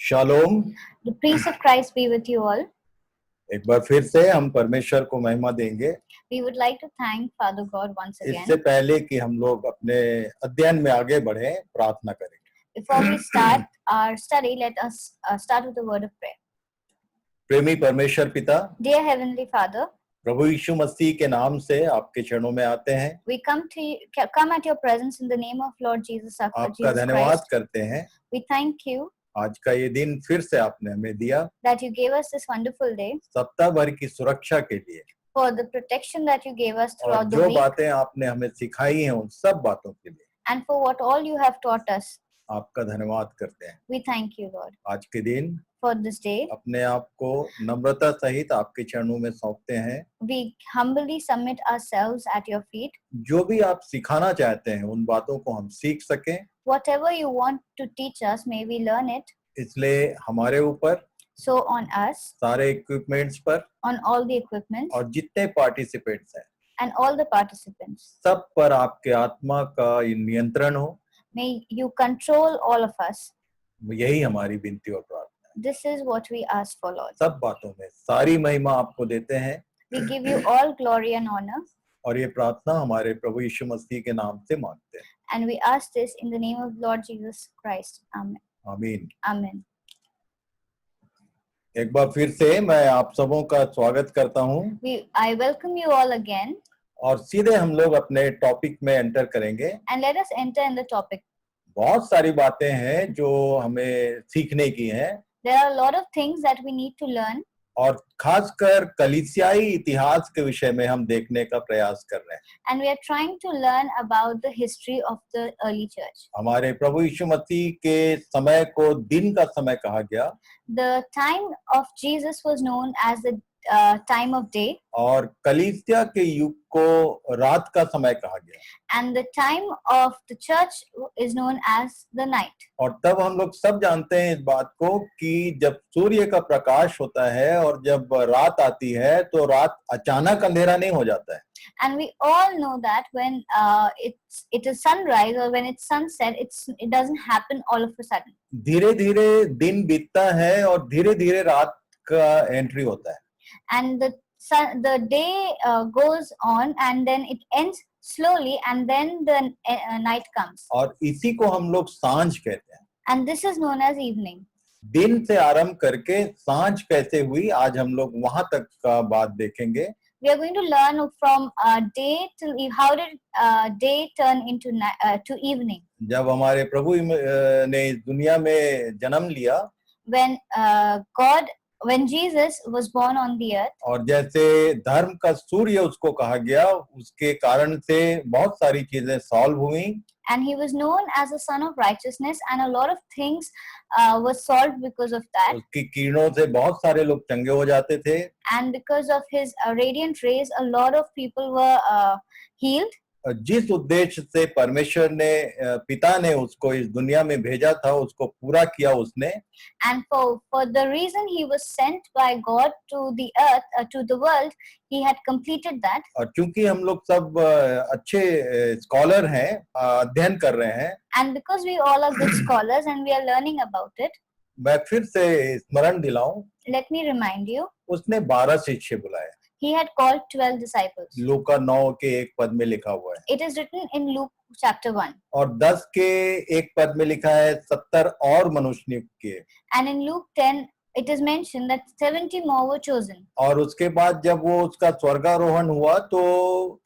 Shalom. The peace of Christ be with you all. एक बार फिर से हम परमेश्वर को महिमा देंगे। We would like to thank Father God once इससे again. पहले कि हम लोग अपने अध्ययन में आगे बढ़े, प्रार्थना करेंगे। Before we start our study, let us start with a word of prayer. प्रेमी परमेश्वर पिता, Dear Heavenly Father, प्रभु यीशु मसीह के नाम से आपके चरणों में आते हैं। we come at your presence in the name of Lord Jesus, our आपका Jesus धन्यवाद Christ. करते हैं। We thank you आज का ये दिन फिर से आपने हमें दिया, that you gave us this wonderful day, सप्ताह भर की सुरक्षा के लिए, for the protection that you gave us और throughout the जो week, बातें आपने हमें सिखाई हैं उन सब बातों के लिए and for what all you have taught us. आपका धन्यवाद करते हैं। We thank you, Lord, आज के दिन for this day. अपने आप को नम्रता सहित आपके चरणों में सौंपते हैं। We humbly submit ourselves at your feet. जो भी आप सिखाना चाहते हैं उन बातों को हम सीख सकें, Whatever you want to teach us, may we learn it. इसलिए हमारे ऊपर, So on us, सारे इक्विपमेंट्स पर on all the equipments, और जितने पार्टिसिपेंट्स हैं and all the participants, सब पर आपके आत्मा का नियंत्रण हो। may you control all of us. यही हमारी विनती और प्रार्थना है। This is what we ask for, Lord. सब बातों में सारी महिमा आपको देते हैं We give you all glory and honor, और ये प्रार्थना हमारे प्रभु यीशु मसीह के नाम से मांगते हैं। and we ask this in the name of Lord Jesus Christ. Amen. आमीन। Amen. एक बार फिर से मैं आप सबों का स्वागत करता हूँ I welcome you all again, और सीधे हम लोग अपने टॉपिक में एंटर करेंगे। and let us enter in the topic. बहुत सारी बातें हैं जो हमें सीखने की हैं There are a lot of things that we need to learn, और खासकर कलीसियाई इतिहास के विषय में हम देखने का प्रयास कर रहे हैं। and we are trying to learn about the history of the early church. हमारे प्रभु यीशु मसीह के समय को दिन का समय कहा गया The time of Jesus was known as the time of day, और कलीसिया के युग को रात का समय कहा गया, and the time of the church is known as the night. और तब हम लोग सब जानते हैं इस बात को कि जब सूर्य का प्रकाश होता है और जब रात आती है तो रात अचानक अंधेरा नहीं हो जाता है। And we all know that when it is sunrise or when it's sunset, it doesn't happen all of a sudden. धीरे धीरे दिन बीतता है और धीरे धीरे रात का एंट्री होता है। And the day goes on, and then it ends slowly, and then the night comes. और इसी को हम लोग सांझ कहते हैं। And this is known as evening. दिन से आरंभ करके सांझ कैसे हुई, आज हम लोग वहां तक का बात देखेंगे। We are going to learn from day till how did day turn into to evening. जब हमारे प्रभु ने इस दुनिया में जन्म लिया, when Jesus was born on the earth, और जैसे धर्म का सूर्य उसको कहा गया, उसके कारण से बहुत सारी चीजें सॉल्व हुई, and he was known as a son of righteousness, and a lot of things were solved because of that. उसकी किरणों से बहुत सारे लोग चंगे हो जाते थे, and because of his radiant rays, a lot of people were healed. जिस उद्देश्य से परमेश्वर ने पिता ने उसको इस दुनिया में भेजा था उसको पूरा किया उसने, and for the reason he was sent by God to the earth, to the world, he had completed that. और क्योंकि हम लोग सब अच्छे स्कॉलर हैं, अध्ययन कर रहे हैं, and because we all are good scholars and we are learning about it, मैं फिर से स्मरण दिलाऊं, let me remind you, उसने 12 शिष्य बुलाए। he had called 12 disciples. लूका 9 के 1 पद में लिखा हुआ है। It is written in Luke chapter 1. और 10 के 1 पद में लिखा है 70 और मनुष्य नियुक्त किए। And in Luke 10 it is mentioned that 70 more were chosen. और उसके बाद जब वो उसका स्वर्गारोहण हुआ तो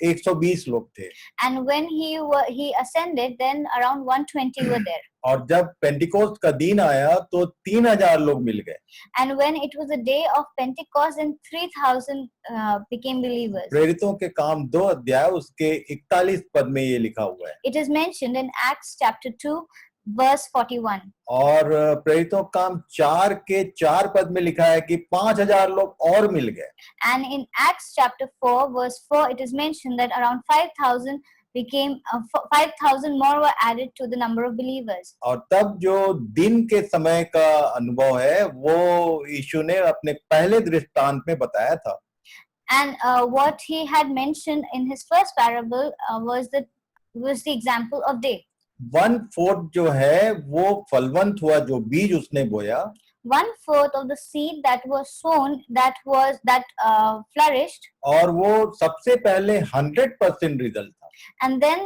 120 लोग थे। And when he ascended, then around 120 were there. और जब पेंटिकोस्ट का दिन आया तो 3000 लोग मिल गए। And when it was the day of Pentecost, then 3000 became believers. प्रेरितों के काम 2 अध्याय उसके 41 पद में ये लिखा हुआ है। It is mentioned in Acts chapter 2 verse 41. और प्रेरितों काम 4 के 4 पद में लिखा है कि 5000 लोग और मिल गए। And in Acts chapter 4 verse 4 it is mentioned that around 5000 became 5000 more were added to the number of believers. और तब जो दिन के समय का अनुभव है वो यीशु ने अपने पहले दृष्टांत में बताया था। And what he had mentioned in his first parable was the example of day. 1/4 जो है वो फलवंत हुआ, जो बीज उसने बोया, 1/4 of the seed that was sown, that flourished, और वो सबसे पहले 100% रिजल्ट था। and then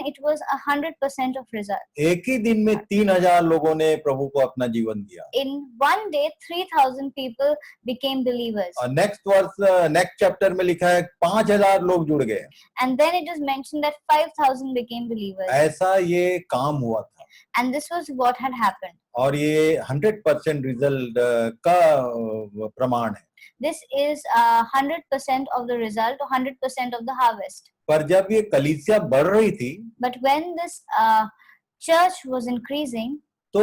it was 100% of result. एक ही दिन में 3,000 लोगों ने प्रभु को अपना जीवन दिया। In one day, 3,000 people became believers. और नेक्स्ट चैप्टर में लिखा है 5,000 लोग जुड़ गए। And then it is mentioned that 5,000 became believers. ऐसा ये काम हुआ था, And this was what had happened. और ये 100% रिजल्ट का प्रमाण है। This is 100% of the result, or 100% of the harvest. पर जब ये कलीसिया बढ़ रही थी, But when this church was increasing, तो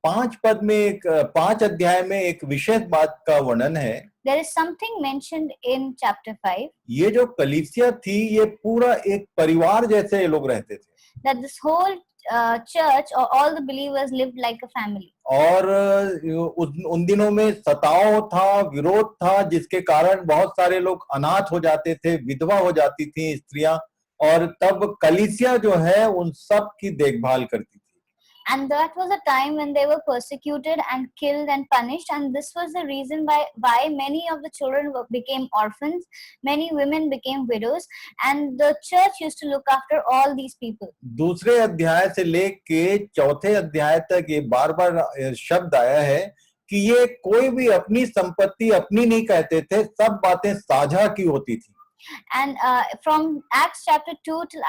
5 अध्याय में एक विशेष बात का वर्णन है। there is something mentioned in chapter 5, ये जो कलीसिया थी, ये पूरा एक परिवार जैसे लोग रहते थे, that this whole church, or all the believers, lived like a family. और उन दिनों में सताव था, विरोध था, जिसके कारण बहुत सारे लोग अनाथ हो जाते थे, विधवा हो जाती थी स्त्रियां, और तब कलीसिया जो है उन सब की देखभाल करती थी। And that was a time when they were persecuted and killed and punished, and this was the reason why many of the children became orphans, many women became widows, and the church used to look after all these people. दूसरे अध्याय से लेके चौथे अध्याय तक ये बार बार शब्द आया है कि ये कोई भी अपनी संपत्ति अपनी नहीं कहते थे, सब बातें साझा की होती थी। And from Acts chapter 2 till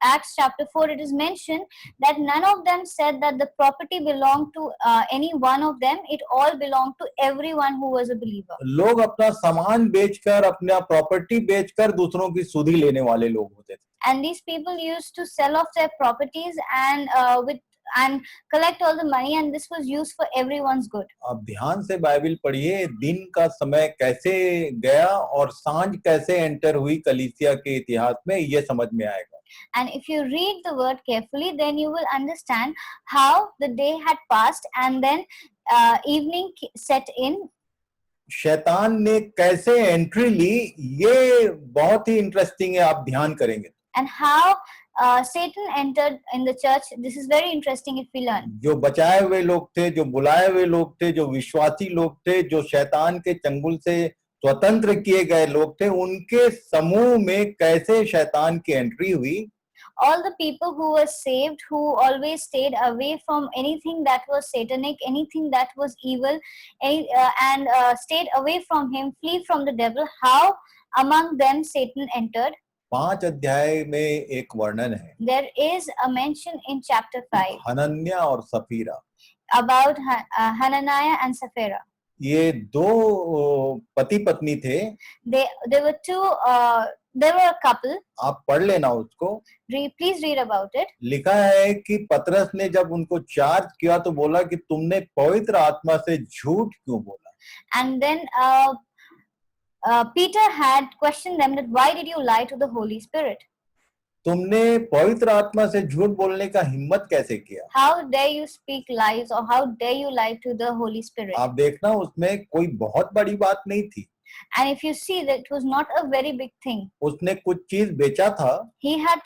Acts chapter 4, it is mentioned that none of them said that the property belonged to any one of them. It all belonged to everyone who was a believer. लोग अपना सामान बेचकर, अपना property बेचकर दूसरों की सुधि लेने वाले लोग होते थे। And these people used to sell off their properties and collect all the money, and this was used for everyone's good. अब ध्यान से बाइबल पढ़िए, दिन का समय कैसे गया और सांझ कैसे एंटर हुई कलीसिया के इतिहास में, ये समझ में आएगा। And if you read the word carefully, then you will understand how the day had passed, and then evening set in. शैतान ने कैसे एंट्री ली, ये बहुत ही इंटरेस्टिंग है, आप ध्यान करेंगे। And how Satan entered in the church. This is very interesting if we learn. जो बचाए हुए लोग थे, जो बुलाए हुए लोग थे, जो विश्वासी लोग थे, जो शैतान के चंगुल से स्वतंत्र किए गए लोग थे, उनके समूह में कैसे शैतान की एंट्री हुई। All the people who were saved, who always stayed away from anything that was satanic, anything that was evil, and stayed away from him, flee from the devil, how among them Satan entered. 5 अध्याय में एक वर्णन है। There is a mention in chapter 5 Hananya और Safira, about Hananiah and Sapphira. ये दो पति पत्नी थे। They were two. They were a couple. आप पढ़ लेना उसको। Please read about it. लिखा है कि पतरस ने जब उनको चार्ज किया तो बोला कि तुमने पवित्र आत्मा से झूठ क्यों बोला। And then Peter had questioned them that why did you lie to the Holy Spirit? तुमने पवित्र आत्मा से झूठ बोलने का हिम्मत कैसे किया? How dare you speak lies, or how dare you lie to the Holy Spirit? आप देखना, उसमें कोई बहुत बड़ी बात नहीं थी। And if you see that it was not a very big thing. उसने कुछ चीज बेचा था। He had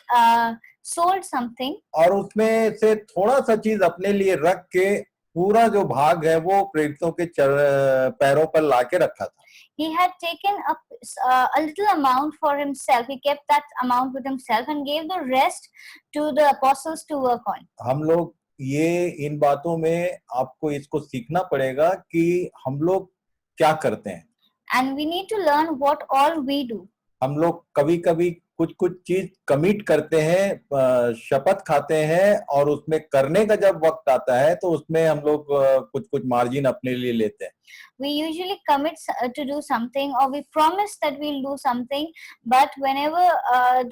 sold something. और उसमें से थोड़ा सा चीज अपने लिए रख के पूरा जो भाग है वो प्रेरितों के पैरों पर लाके रखा था। He had taken a little amount for himself. He kept that amount with himself and gave the rest to the apostles to work on. हम लोग ये इन बातों में आपको इसको सीखना पड़ेगा कि हम लोग क्या करते हैं। And we need to learn what all we do. हम लोग कभी-कभी कुछ चीज कमिट करते हैं, शपथ खाते हैं, और उसमें करने का जब वक्त आता है तो उसमें हम लोग कुछ मार्जिन अपने लिए लेते हैं। We usually commit to do something, or we promise that we'll do something, but whenever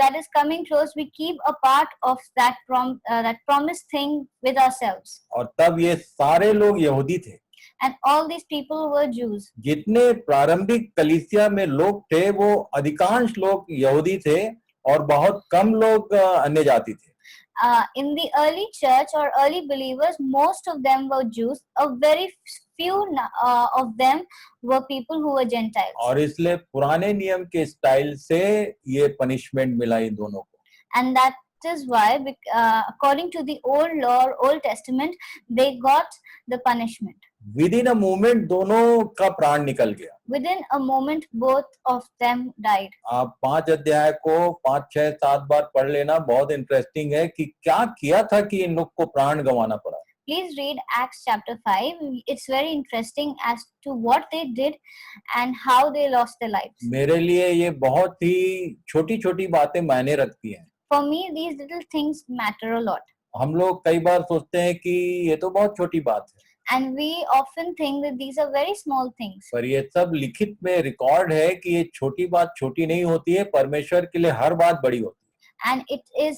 that is coming close, we keep a part of that promised thing with ourselves. और तब ये सारे लोग यहूदी थे। And all these people were Jews. जितने प्रारंभिक कलीसिया में लोग थे वो अधिकांश लोग यहूदी थे और बहुत कम लोग अन्य जाति थे। In the early church or early believers, most of them were Jews. A very few of them were people who were Gentiles. और इसलिए पुराने नियम के स्टाइल से ये पनिशमेंट मिला इन दोनों को। And that is why, according to the old law, Old Testament, they got the punishment. With in a moment दोनों का प्राण निकल गया. Within a moment, both of them died. आप 5 अध्याय को 5, 6, 7 बार पढ़ लेना. बहुत इंटरेस्टिंग है कि क्या किया था कि इन लोग को प्राण गंवाना पड़ा. Please read Acts chapter 5. It's very interesting as to what they did and how they lost their lives. मेरे लिए ये बहुत ही छोटी-छोटी बातें मायने रखती हैं. For me, these little things matter a lot. हम लोग कई बार सोचते हैं कि ये तो बहुत छोटी बात है. And we often think that these are very small things. पर ये सब लिखित में रिकॉर्ड है कि ये छोटी बात छोटी नहीं होती है. परमेश्वर के लिए हर बात बड़ी होती है. And it is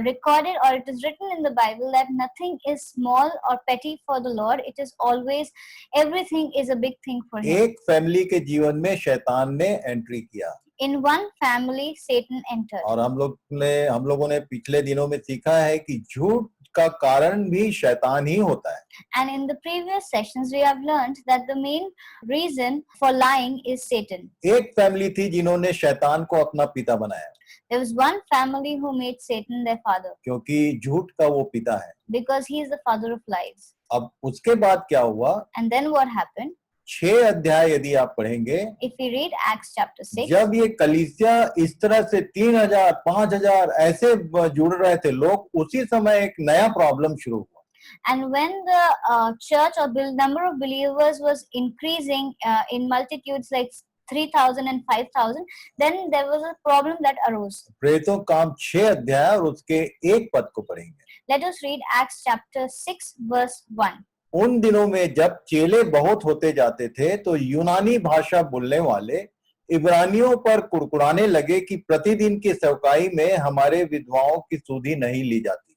recorded, or it is written in the Bible, that nothing is small or petty for the Lord. It is always, everything is a big thing for him. एक फैमिली के जीवन में शैतान ने entry किया. In one family, Satan entered. और हम लोगों ने पिछले दिनों में सीखा है कि झूठ का कारण भी शैतान ही होता है. And in the previous sessions, we have learned that the main reason for lying is Satan. एक फैमिली थी जिन्होंने शैतान को अपना पिता बनाया. There was one family who made Satan their father. क्योंकि झूठ का वो पिता है. Because he is the father of lies. अब उसके बाद क्या हुआ? And then what happened? 6 अध्याय यदि आप पढ़ेंगे, If we read Acts chapter 6, जब ये कलीसिया इस तरह से 3000, 5000 ऐसे जुड़ रहे थे लोग, उसी समय एक नया प्रॉब्लम शुरू हुआ. and when the church or number of believers was increasing in multitudes like 3,000 and 5,000, then there was a problem that arose. प्रेरितों काम 6 अध्याय और उसके एक पद को पढ़ेंगे. Let us read Acts chapter 6 verse 1. उन दिनों में जब चेले बहुत होते जाते थे तो यूनानी भाषा बोलने वाले इब्रानियों पर कुड़कुड़ाने लगे कि प्रतिदिन की सेवकाई में हमारे विधवाओं की सुधि नहीं ली जाती.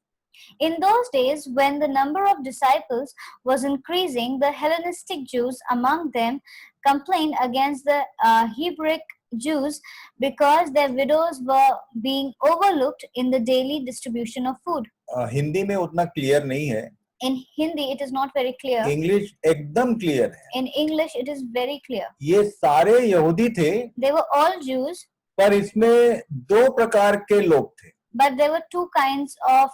In those days, when the number of disciples was increasing, the Hellenistic Jews among them complained against the Hebrew Jews because their widows were being overlooked in the daily distribution of food. Hindi में उतना clear नहीं है. In Hindi, it is not very clear. English एकदम clear है. In English, it is very clear. ये सारे यहूदी थे. They were all Jews. पर इसमें 2 प्रकार के लोग थे. But there were 2 kinds of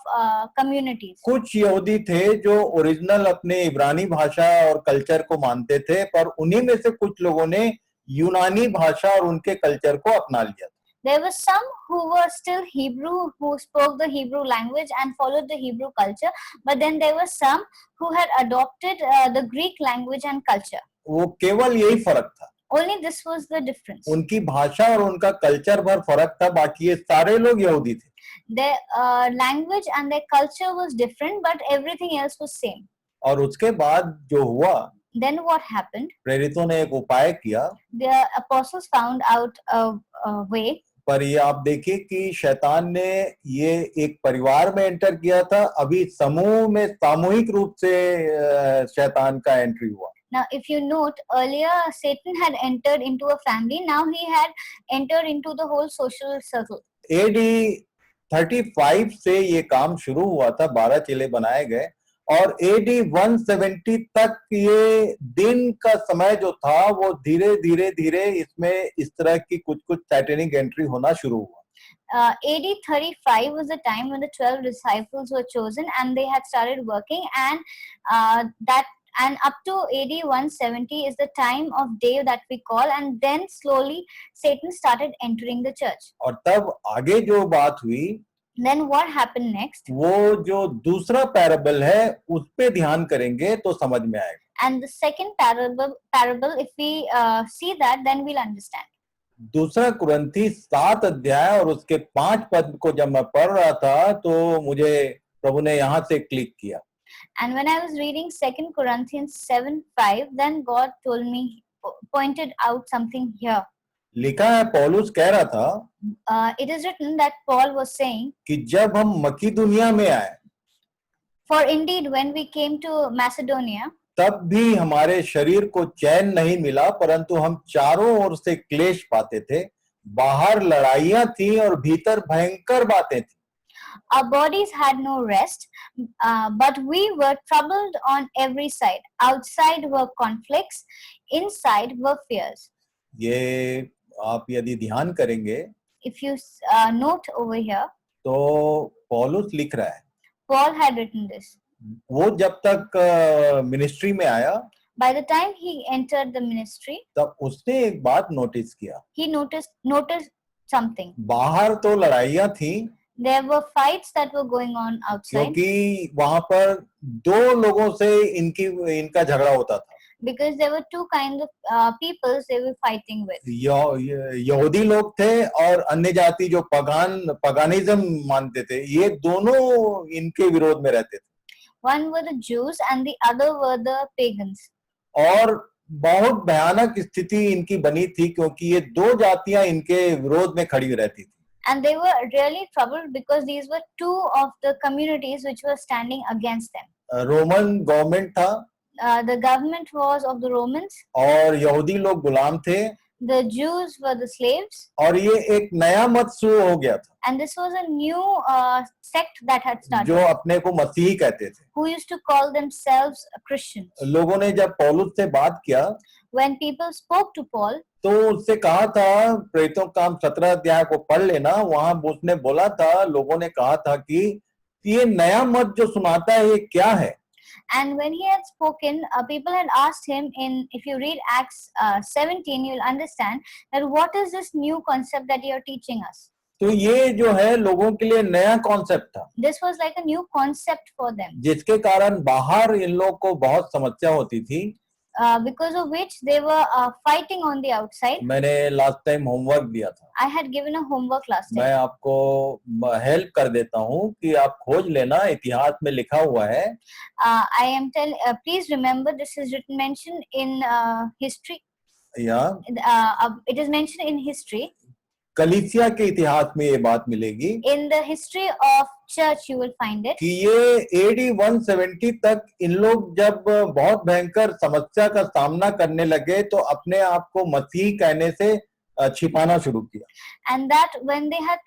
communities. कुछ यहूदी थे जो ओरिजिनल अपने इब्रानी भाषा और कल्चर को मानते थे, पर उन्हीं में से कुछ लोगों ने यूनानी भाषा और उनके कल्चर को अपना लिया. There were some who were still Hebrew, who spoke the Hebrew language and followed the Hebrew culture, but then there were some who had adopted the Greek language and culture. वो केवल यही फर्क था. Only this was the difference. उनकी भाषा और उनका culture भर फर्क था, बाकी ये सारे लोग यहूदी थे. Their language and their culture was different, but everything else was same. और उसके बाद जो हुआ, Then what happened? प्रेरितों ने एक उपाय किया. The apostles found out a way. पर ये आप देखिए कि शैतान ने ये एक परिवार में एंटर किया था. अभी समूह में सामूहिक रूप से शैतान का एंट्री हुआ. Now, if you note, earlier Satan had entered into a family. Now he had entered into the whole social circle. AD 35 से ये काम शुरू हुआ था. 12 चेले बनाए गए और AD 170 तक ये दिन का समय जो था वो धीरे धीरे इसमें इस तरह की कुछ सैटेनिक एंट्री होना शुरू हुआ. AD 35 was the time when the 12 disciples were chosen and they had started working, and up to AD 170 is the time of day that we call, and then slowly Satan started entering the church. और तब आगे जो बात हुई, Then what happened next? वो जो दूसरा parable है उस पे ध्यान करेंगे तो समझ में आएगा. And the second parable, if we see that, then we'll understand. दूसरा कुरिन्थी 7 अध्याय और उसके 5 पद को जब मैं पढ़ रहा था तो मुझे प्रभु ने यहाँ से क्लिक किया. And when I was reading 2 Corinthians 7:5, then God told me, pointed out something here. लिखा है, पौलुस कह रहा था It is written that Paul was saying, कि जब हम मकीदुनिया में आए, for indeed when we came to Macedonia, तब भी हमारे शरीर को चैन नहीं मिला, परंतु हम चारों ओर से क्लेश पाते थे. बाहर लड़ाइयां थी और भीतर भयंकर बातें थी. our bodies had no rest, but we were troubled on every side. Outside were conflicts, inside were fears. ये आप यदि ध्यान करेंगे, If you note over here, तो पौलुस लिख रहा है, Paul had written this. वो जब तक मिनिस्ट्री में आया By the time he entered the ministry, तब उसने एक बात नोटिस किया, he noticed something. बाहर तो लड़ाइयाँ थी There were fights that were going on outside क्योंकि वहां पर दो लोगों से इनका झगड़ा होता था। because there were two kinds of peoples they were fighting with. यहूदी लोग थे और अन्य जाति जो पगानिज्म मानते थे, ये दोनों इनके विरोध में रहते थे। One were the Jews and the other were the pagans. और बहुत भयानक स्थिति इनकी बनी थी क्योंकि ये दो जातियां इनके विरोध में खड़ी रहती थी। And they were really troubled because these were two of the communities which were standing against them. Roman government था The government was of the Romans. और यहूदी लोग गुलाम थे The Jews were the slaves. और ये एक नया मत शुरू हो गया था And this was a new sect that had started, जो अपने को मसीही कहते थे। who used to call themselves Christians. लोगों ने जब पौलुस से बात किया When people spoke to Paul, तो उससे कहा था, प्रेरितों का काम 17 अध्याय को पढ़ लेना, वहां उसने बोला था, लोगों ने कहा था कि ये नया मत जो सुनाता है ये क्या है। and when he had spoken, people had asked him if you read Acts 17, you'll understand that what is this new concept that you're teaching us. तो ये जो है लोगों के लिए नया कॉन्सेप्ट था This was like a new concept for them, जिसके कारण बाहर इन लोग को बहुत समस्या होती थी। because of which they were fighting on the outside. मैंने लास्ट टाइम होमवर्क दिया था, I had given a homework last मैं time. आपको हेल्प कर देता हूँ कि आप खोज लेना, इतिहास में लिखा हुआ है। I am please remember this is mentioned in history. या It is mentioned in history. कलीसिया के इतिहास में ये बात मिलेगी In the history of church, you will find it. कि ये AD 170 तक इन लोग जब बहुत भयंकर समस्या का सामना करने लगे तो अपने आप को मसीही कहने से छिपाना शुरू किया। And that when they had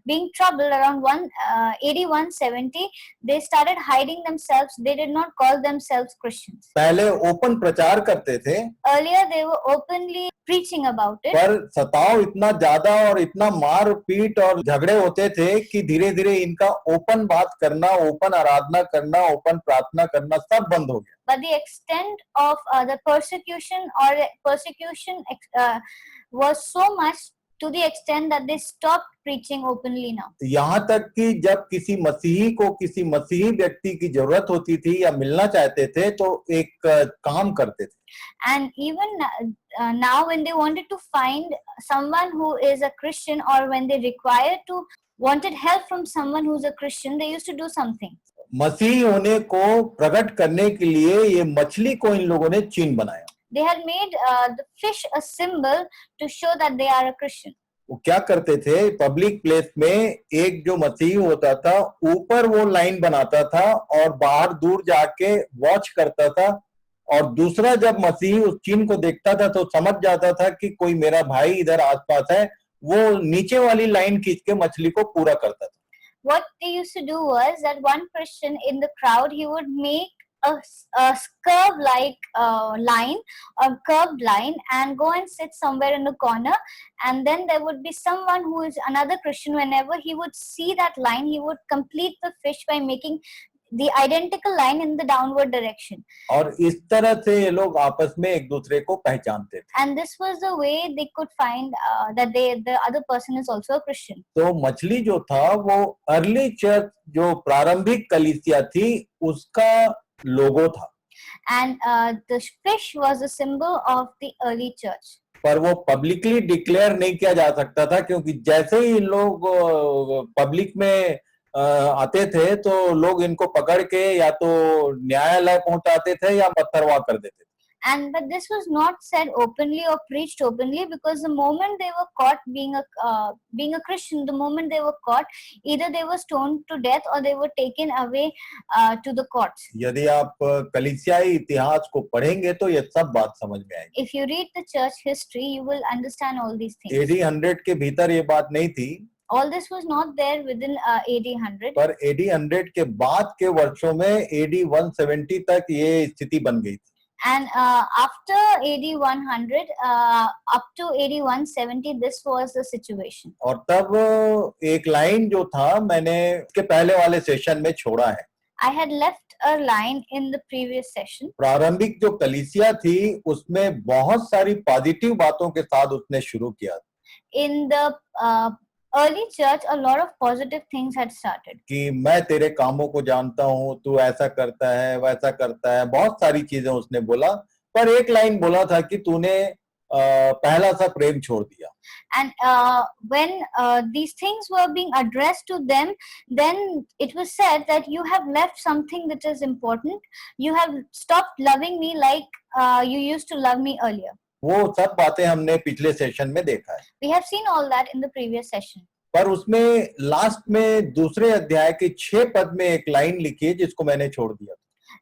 being troubled around AD 170, they started hiding themselves. They did not call themselves Christians. पहले ओपन प्रचार करते थे Earlier, they were openly preaching about it. पर सताव इतना ज्यादा और इतना मार पीट और झगड़े होते थे कि धीरे धीरे इनका ओपन बात करना, ओपन आराधना करना, ओपन प्रार्थना करना सब बंद हो गया। But the extent of the persecution was so much to the extent that they stopped preaching openly now. यहाँ तक कि जब किसी मसीही को किसी मसीही व्यक्ति की जरूरत होती थी या मिलना चाहते थे तो एक काम करते थे। And even now when they wanted to find someone who is a Christian, or when they wanted help from someone who's a Christian, they used to do something. मसीही होने को प्रकट करने के लिए ये मछली को इन लोगों ने चिन्ह बनाया। They had made the fish a symbol to show that they are a Christian. वो क्या करते थे, पब्लिक प्लेस में एक जो मसीही होता था ऊपर वो लाइन बनाता था और बाहर दूर जाके वॉच करता था, और दूसरा जब मसीही उस चिन्ह को देखता था तो समझ जाता था कि कोई मेरा भाई इधर आसपास है, वो नीचे वाली लाइन खींच के मछली को पूरा करता था। What they used to do was that one Christian in the crowd, he would make a curve-like line, a curved line, and go and sit somewhere in the corner, and then there would be someone who is another Christian. Whenever he would see that line, he would complete the fish by making the identical line in the downward direction. और इस तरह से ये लोग आपस में एक दूसरे को पहचानते थे। And this was the way they could find that the other person is also a Christian. तो मछली जो था वो अर्ली चर्च जो प्रारंभिक कलीसिया थी उसका लोगो था। And the fish was a symbol of the early church. पर वो पब्लिकली डिक्लेयर नहीं किया जा सकता था क्योंकि जैसे ही लोग पब्लिक में आते थे तो लोग इनको पकड़ के या तो न्यायालय पहुंचाते थे या पत्थरवाह कर देते थे। But this was not said openly or preached openly, because the moment they were caught being a Christian, the moment they were caught, either they were stoned to death or they were taken away to the courts. यदि आप कलीसियाई इतिहास को पढ़ेंगे तो ये सब बात समझ में आएगी। If you read the church history, you will understand all these things. AD 100 के भीतर ये बात नहीं थी। All this was not there within AD 100. पर AD 100 के बाद के वर्षों में AD 170 तक ये स्थिति बन गई थी। And after AD 100, up to AD 170, this was the situation. और तब एक लाइन जो था मैंने उसके पहले वाले सेशन में छोड़ा है. I had left a line in the previous session. प्रारंभिक जो कलीसिया थी उसमें बहुत सारी पॉजिटिव बातों के साथ उसने शुरू किया. In the early church, a lot of positive things had started. कि मैं तेरे कामों को जानता हूँ, तू ऐसा करता है वैसा करता है, बहुत सारी चीजें उसने बोला. पर एक लाइन बोला था कि तूने पहला सा प्रेम छोड़ दिया. And when these things were being addressed to them, then it was said that you have left something that is important. You have stopped loving me like you used to love me earlier. वो सब बातें हमने पिछले session में देखा है. We have seen all that in the previous session. पर उसमें लास्ट में दूसरे अध्याय के 6 पद में एक लाइन लिखी है जिसको मैंने छोड़ दिया.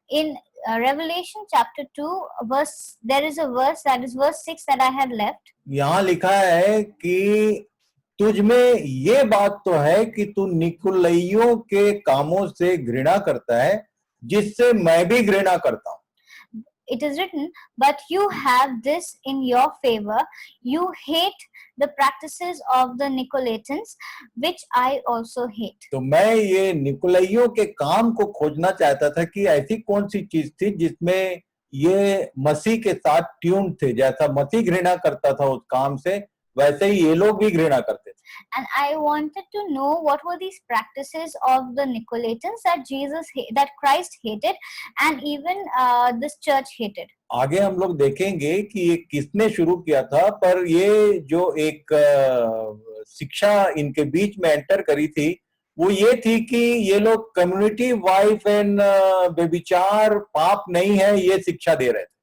In Revelation chapter 2 verse, there is a verse, that is verse 6, that I had left. यहाँ लिखा है कि तुझ में ये बात तो है कि तू निकुलइयों के कामों से घृणा करता है जिससे मैं भी घृणा करता हूँ. It is written, but you have this in your favor, you hate the practices of the Nicolaitans, which I also hate. तो मैं ये निकुलइयों के काम को खोजना चाहता था कि ऐसी कौन सी चीज थी जिसमें ये मसीह के साथ ट्यून थे. जैसा मसीह घृणा करता था उस काम से, वैसे ही ये लोग भी घृणा करते थे. And I wanted to know what were these practices of the Nicolaitans that Christ hated, and even this church hated. आगे हम लोग देखेंगे कि ये किसने शुरू किया था, पर ये जो एक शिक्षा इनके बीच में एंटर करी थी वो ये थी कि ये लोग कम्युनिटी वाइफ एंड व्यभिचार पाप नहीं है ये शिक्षा दे रहे थे.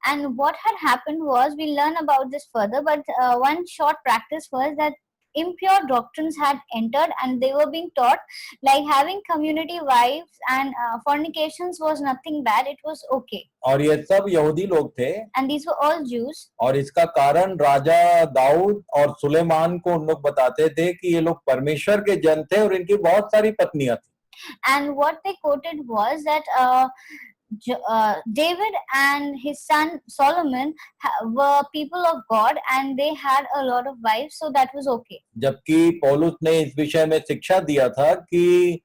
And what had happened was, we learn about this further, but one short practice was that impure doctrines had entered and they were being taught like having community wives and fornications was nothing bad, it was okay. और ये सब यहूदी लोग थे. And these were all Jews. और इसका कारण राजा दाऊद और सुलेमान को उन लोग बताते थे कि ये लोग परमेश्वर के जन थे और इनकी बहुत सारी पत्नियां थी. And what they quoted was that David and his son Solomon were people of God and they had a lot of wives, so that was okay. जबकि पौलुस ने इस विषय में शिक्षा दिया था कि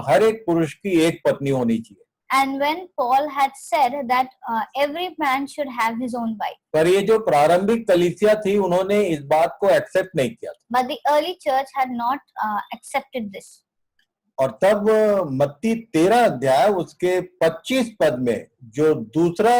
हर एक पुरुष की एक पत्नी होनी चाहिए. And when Paul had said that every man should have his own wife. पर ये जो प्रारंभिक कलीसिया थी उन्होंने इस बात को एक्सेप्ट नहीं किया. But the early church had not accepted this. और तब मत्ती 13 अध्याय उसके 25 पद में जो दूसरा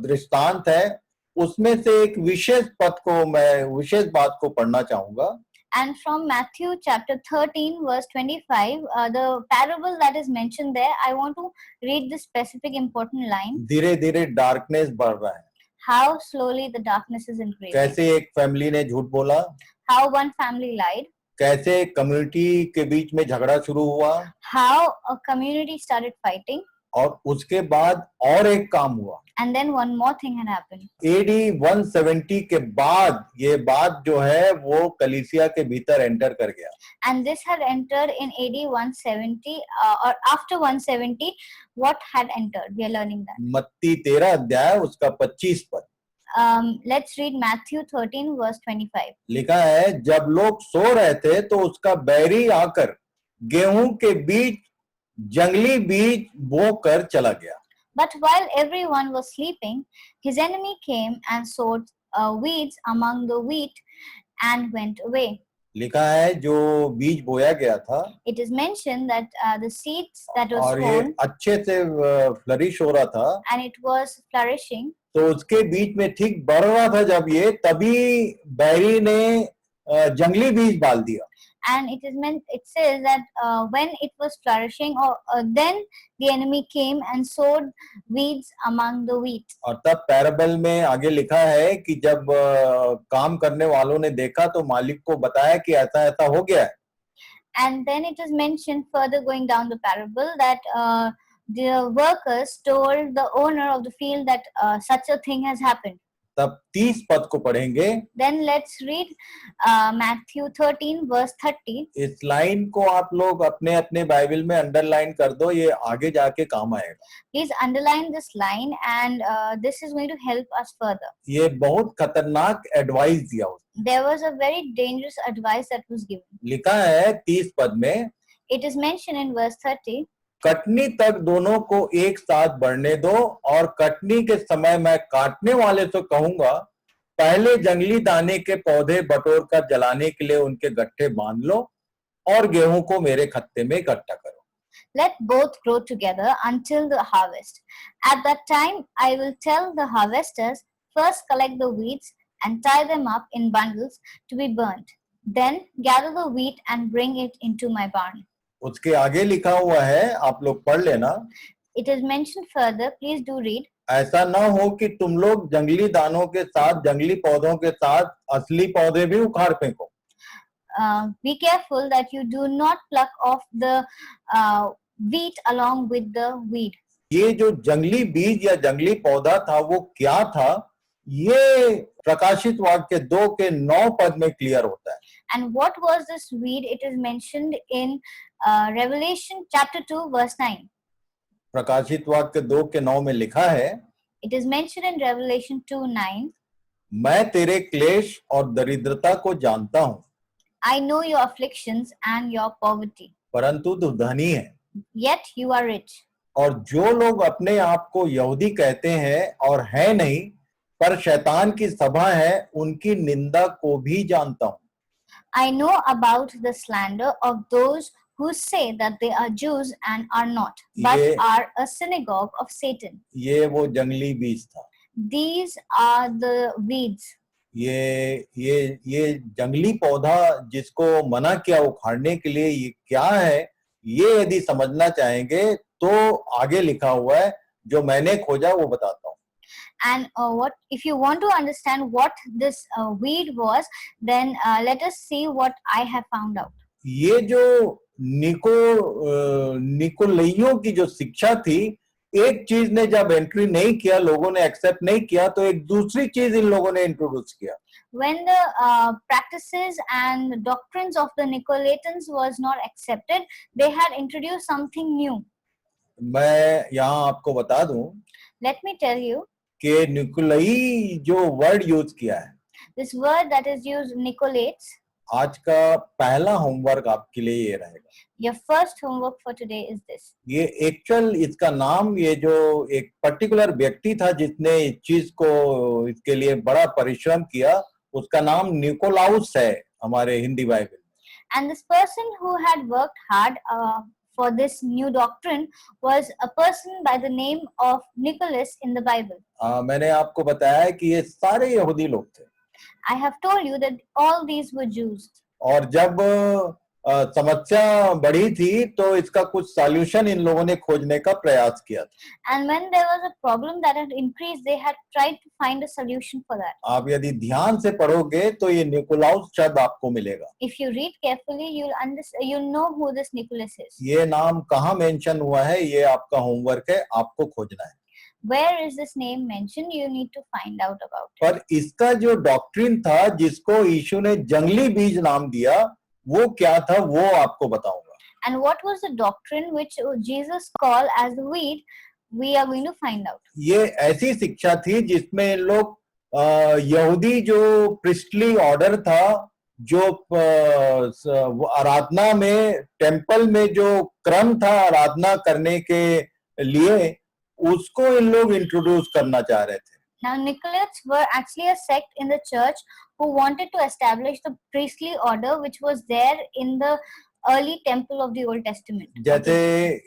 दृष्टांत है उसमें से एक विशेष पद को मैं विशेष बात को पढ़ना चाहूंगा. And from Matthew chapter 13 verse 25, the parable that is mentioned there, I want to read this specific important line. धीरे धीरे डार्कनेस बढ़ रहा है. How slowly the darkness is increasing. कैसे एक फैमिली ने झूठ बोला. How one family lied. कैसे कम्युनिटी के बीच में झगड़ा शुरू हुआ. How a community started fighting. और उसके बाद और एक काम हुआ. And then one more thing had happened. AD 170 के बाद ये बात जो है वो कलीसिया के भीतर एंटर कर गया. And this had entered in AD 170 or after 170. What had entered? We are learning that. मत्ती 13 अध्याय उसका 25 पद. Let's read Matthew 13 verse 25. लिखा है जब लोग सो रहे थे तो उसका बैरी आकर गेहूं के बीच जंगली बीज बोकर चला गया. But while everyone was sleeping, his enemy came and sowed weeds among the wheat and went away. लिखा है जो बीज बोया गया था. It is mentioned that the seeds that was और ये sown अच्छे से फ्लरिश हो रहा था. and it was flourishing. तो उसके बीच में ठीक बढ़ रहा था जब ये तभी बैरी ने जंगली बीज डाल दिया. And it says that when it was flourishing, then the enemy came and sowed weeds among the wheat. और तब पैराबल में आगे लिखा है कि जब काम करने वालों ने देखा तो मालिक को बताया कि ऐसा ऐसा हो गया है. And then it is mentioned further going down the parable that the workers told the owner of the field that such a thing has happened. तब 30 पद को पढ़ेंगे। Then let's read Matthew 13 verse 30. इस लाइन को आप लोग अपने अपने बाइबल में अंडरलाइन कर दो, ये आगे जाके काम आएगा। Please underline this line and this is going to help us further. ये बहुत खतरनाक एडवाइस दिया उसने। There was a very dangerous advice that was given. लिखा है 30 पद में, It is mentioned in verse 30. Katni तक दोनों को एक साथ बढ़ने दो, और कटनी के समय मैं काटने वाले से कहूंगा, पहले जंगली दाने के पौधे बटोर कर जलाने के लिए उनके गट्ठे बांध लो, और गेहूं को मेरे खत्ते में इकट्ठा करो। Let both grow together until the harvest. At that time, I will tell the harvesters, first collect the weeds and tie them up in bundles to be burnt. Then gather the wheat and bring it into my barn. उसके आगे लिखा हुआ है, आप लोग पढ़ लेना। It is mentioned further. Please do read. ऐसा ना हो कि तुम लोग जंगली दानों के साथ, जंगली पौधों के साथ असली पौधे भी उखाड़ फेंको। Be careful that you do not pluck off the wheat along with the weed. ये जो जंगली बीज या जंगली पौधा था वो क्या था, ये प्रकाशित वाक्य 2 के 9 पद में क्लियर होता है। And what was this weed? It is mentioned in Revelation chapter 2 verse 9. प्रकाशित वाक्य 2 के 9 में लिखा है, It is mentioned in Revelation 2:9. मैं तेरे क्लेश और दरिद्रता को जानता हूँ, I know your afflictions and your poverty, परंतु तू धनी है। yet you are rich. और जो लोग अपने आप को यहूदी कहते हैं और है नहीं, पर शैतान की सभा है, उनकी निंदा को भी जानता हूँ। I know about the slander of those who say that they are Jews and are not, but are a synagogue of Satan. ये वो जंगली बीज था। These are the weeds. ये जंगली पौधा जिसको मना किया उखाड़ने के लिए, ये क्या है, ये यदि समझना चाहेंगे तो आगे लिखा हुआ है, जो मैंने खोजा वो बताता हूँ। And what if you want to understand what this weed was, then let us see what I have found out. ये जो निकोलइयों की जो शिक्षा थी, एक चीज ने जब एंट्री नहीं किया, लोगों ने एक्सेप्ट नहीं किया, तो एक दूसरी चीज इन लोगों ने इंट्रोड्यूस किया। When the practices and doctrines of the Nicolaitans was not accepted, they had introduced something new. मैं यहाँ आपको बता दूं, Let me tell you, कि निकोलई जो वर्ड यूज किया है, this word that is used, Nicolaits, आज का पहला होमवर्क आपके लिए ये रहेगा। your first homework for today is this. ये एक्चुअल इसका नाम, ये जो एक पर्टिकुलर व्यक्ति था जिसने इस चीज को, इसके लिए बड़ा परिश्रम किया, उसका नाम निकोलाउस है हमारे हिंदी बाइबल में। And this person who had worked hard for this new doctrine was a person by the name of Nicholas in the Bible. मैंने आपको बताया है कि ये सारे यहूदी लोग थे। I have told you that all these were Jews. और जब समस्या बढ़ी थी तो इसका कुछ सॉल्यूशन इन लोगों ने खोजने का प्रयास किया था। And when there was a problem that had increased, they had tried to find a solution for that. आप यदि ध्यान से पढ़ोगे तो ये निकोलाउस शब्द आपको मिलेगा। If you read carefully, you'll know who this Nicholas is. ये नाम कहाँ मेंशन हुआ है, ये आपका होमवर्क है, आपको खोजना है। Where is this name mentioned? You need to find out about it. पर इसका जो डॉक्ट्रिन था, जिसको यीशु ने जंगली बीज नाम दिया, वो क्या था, वो आपको बताऊंगा। And what was the doctrine which Jesus called as the weed? We are going to find out. ये ऐसी शिक्षा थी जिसमें लोग यहूदी जो प्रिस्टली ऑर्डर था, जो आराधना में, टेम्पल में जो क्रम था आराधना करने के लिए, उसको इन लोग इंट्रोड्यूस करना चाह रहे थे। Now, Nicolaitans were actually a sect in the church who wanted to establish the priestly order which was there in the early temple of the Old Testament. जैसे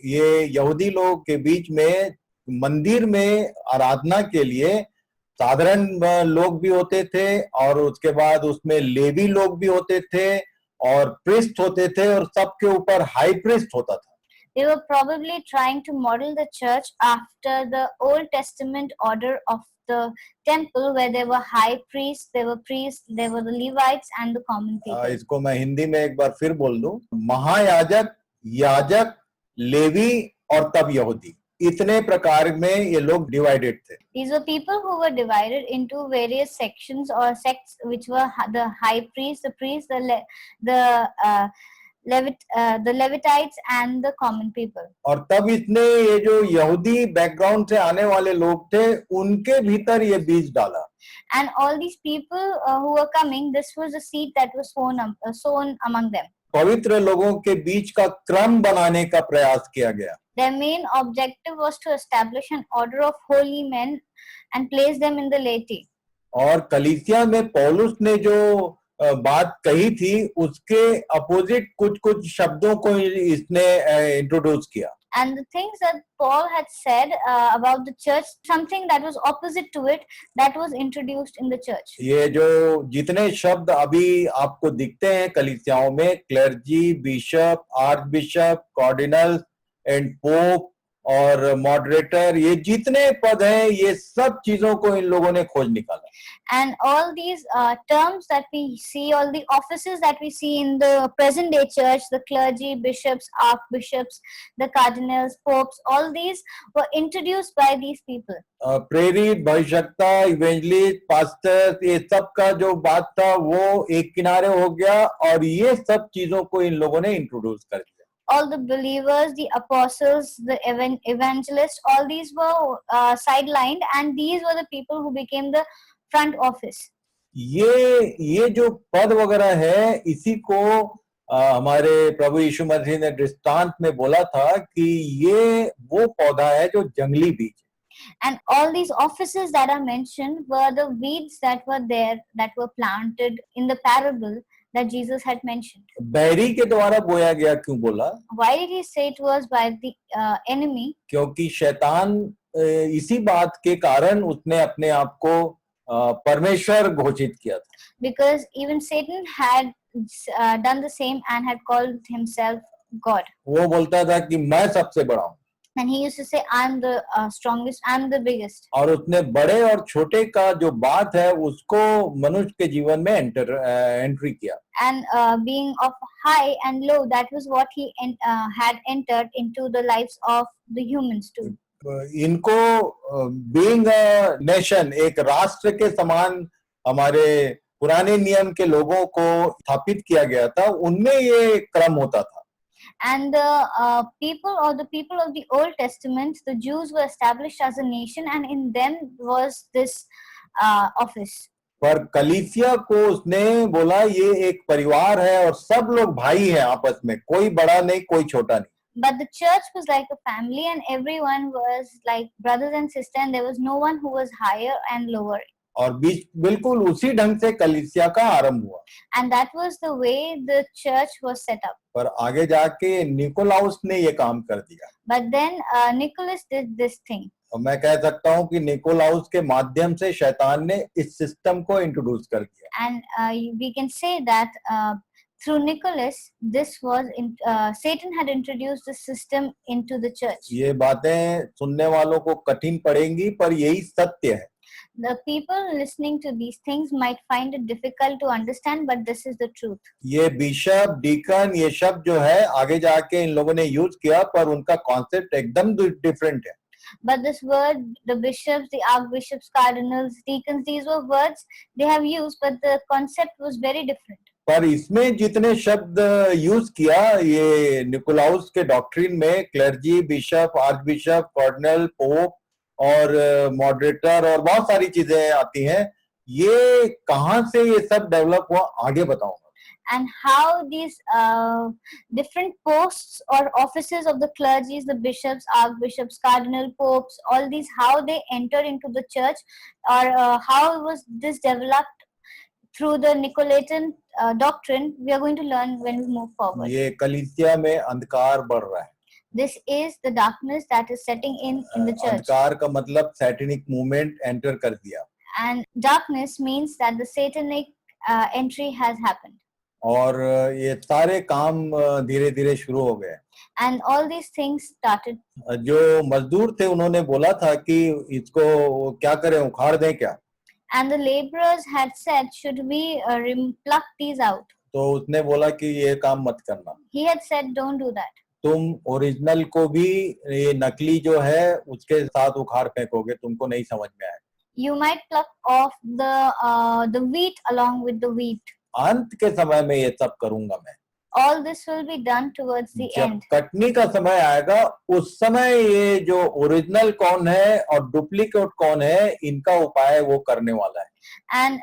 ये यहूदी लोग के बीच में मंदिर में आराधना के लिए साधारण लोग भी होते थे, और उसके बाद उसमें लेवी लोग भी होते थे, और प्रिस्ट होते थे, और सबके ऊपर हाई प्रिस्ट होता था। They were probably trying to model the church after the Old Testament order of the temple, where there were high priests, there were the Levites and the common people. इसको मैं हिंदी में एक बार फिर बोल दूं, महायाजक, याजक, लेवी और तब यहूदी। इतने प्रकार में ये लोग डिवाइडेड थे। These were people who were divided into various sections or sects, which were the high priest, the priest, the Levitites, and the common people. और तब इसने ये जो यहूदी बैकग्राउंड से आने वाले लोग थे उनके भीतर ये बीज डाला। And all these people who were coming, this was a seed that was sown among them. पवित्र लोगों के बीच का क्रम बनाने का प्रयास किया गया। Their main objective was to establish an order of holy men and place them in the laity. और कलीसिया में पौलुस ने जो बात कही थी उसके अपोजिट कुछ कुछ शब्दों को इसने इंट्रोड्यूस किया। And the things that Paul had said about the church, something that was opposite to it, that was introduced in the church. ये जो जितने शब्द अभी आपको दिखते हैं कलीसियाओं में, clergy, bishop, arch bishop, cardinal and pope और मॉडरेटर, ये जितने पद हैं ये सब चीजों को इन लोगों ने खोज निकाला। And all these terms that we see, all the offices that we see in the present day church, the clergy, bishops, archbishops, the cardinals, popes, all these were introduced by these people. प्रेरित, भविष्यवक्ता, evangelist, pastor, ये सब का जो बात था वो एक किनारे हो गया और ये सब चीजों को इन लोगों ने इंट्रोड्यूस कर दिया। All the believers, the apostles, the evangelists, all these were sidelined, and these were the people who became the front office. ये जो पद वगैरह है इसी को हमारे प्रभु यीशु मसीह ने दृष्टांत में बोला था कि ये वो पौधा है जो जंगली बीज। And all these offices that are mentioned were the weeds that were there, that were planted in the parable that Jesus had mentioned. बैरी के द्वारा बोया गया क्यों बोला? Why did he say it was by the enemy? क्योंकि शैतान इसी बात के कारण उसने अपने आप को परमेश्वर घोषित किया था। Because even Satan had done the same and had called himself God. वो बोलता था कि मैं सबसे बड़ा हूँ। And he used to say, I'm the strongest, I'm the biggest. और उसने बड़े और छोटे का जो बात है उसको मनुष्य के जीवन में एंट्री किया। And being of high and low, that was what he had entered into the lives of the humans too. इनको बीइंग अ नेशन, एक राष्ट्र के समान हमारे पुराने नियम के लोगों को स्थापित किया गया था, उनमें ये क्रम होता था। And the people of the Old Testament, the Jews were established as a nation, and in them was this office. पर कलीसिया को उसने बोला ये एक परिवार है और सब लोग भाई हैं आपस में, कोई बड़ा नहीं कोई छोटा नहीं। But the church was like a family, and everyone was like brothers and sisters, and there was no one who was higher and lower. और बिल्कुल उसी ढंग से कलीसिया का आरंभ हुआ। And that was the way the church was set up. पर आगे जाके निकोलाउस ने ये काम कर दिया। But then Nicholas did this thing. और मैं कह सकता हूँ कि निकोलाउस के माध्यम से शैतान ने इस सिस्टम को इंट्रोड्यूस कर दिया। And we can say that through Nicholas, Satan had introduced the system into the church. ये बातें सुनने वालों को कठिन पड़ेंगी पर यही सत्य है। The people listening to these things might find it difficult to understand, but this is the truth. ये बिशप, डीकन, ये शब्द जो है आगे जाके इन लोगों ने यूज किया पर उनका कॉन्सेप्ट एकदम डिफरेंट है। But this word, the bishops, the archbishops, cardinals, deacons, these were words they have used, but the concept was very different. पर इसमें जितने शब्द यूज किया ये निकोलाउस के डॉक्ट्रिन में, clergy, bishop, arch bishop, cardinal, pope और मॉडरेटर और बहुत सारी चीजें आती हैं, ये कहाँ से ये सब डेवलप हुआ आगे बताऊंगा। And how these different posts or offices of the clergies, the bishops, archbishops, cardinal, popes, all these, how they entered into the church, or how was this developed through the Nicolaitan doctrine, we are going to learn when we move forward. ये कलीसिया में अंधकार बढ़ रहा है। This is the darkness that is setting in the church. अंधकार का मतलब सैटेनिक मूवमेंट एंटर कर दिया। And darkness means that the satanic entry has happened. और ये सारे काम धीरे धीरे शुरू हो गए। And all these things started. जो मजदूर थे उन्होंने बोला था कि इसको क्या करें, उखाड़ दें क्या? And the laborers had said, should we pluck these out? तो उसने बोला कि ये काम मत करना। He had said, don't do that. तुम ओरिजिनल को भी ये नकली जो है उसके साथ उखाड़ फेंकोगे, तुमको नहीं समझ में आएगा। You might pluck off the wheat along with the wheat. अंत के समय में ये सब करूंगा मैं। All this will be done towards the जब end. कटनी का समय आएगा उस समय ये जो ओरिजिनल कौन है और डुप्लीकेट कौन है, इनका उपाय वो करने वाला है। And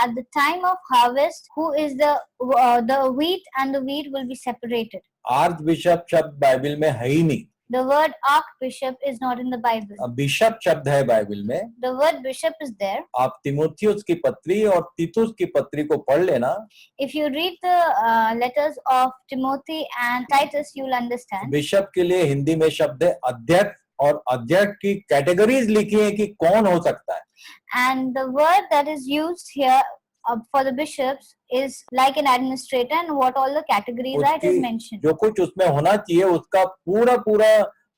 at the time of harvest, who is the wheat and the wheat will be separated. Arch bishop शब्द बाइबल में है ही नहीं। The word archbishop is not in the Bible. Bishop शब्द है बाइबल में। The word bishop is there. आप तिमुथियुस की पत्री और तीतुस की पत्री को पढ़ लेना। If you read the letters of Timothy and Titus, you'll understand. Bishop के लिए हिंदी में शब्द है अध्यक्ष, और अध्यक्ष की कैटेगरीज लिखी है कि कौन हो सकता है। And the word that is used here for the bishops is like an administrator, and what all the categories are, it is mentioned. जो कुछ उसमें होना चाहिए उसका पूरा पूरा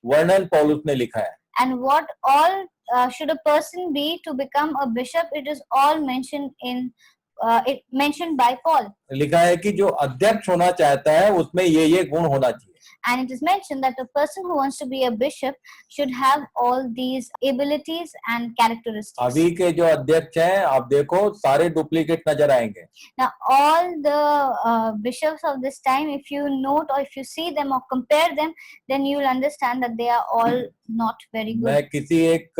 वर्णन पौलुस ने लिखा है। And what all should a person be to become a bishop, it is all mentioned in it mentioned by Paul. लिखा है कि जो अध्यक्ष होना चाहता है उसमें ये गुण होना चाहिए। And it is mentioned that a person who wants to be a bishop should have all these abilities and characteristics. अभी के जो अध्यक्ष हैं आप देखो सारे डुप्लीकेट नजर आएंगे। Now all the bishops of this time, if you note or if you see them or compare them, then you will understand that they are all not very good. मैं किसी एक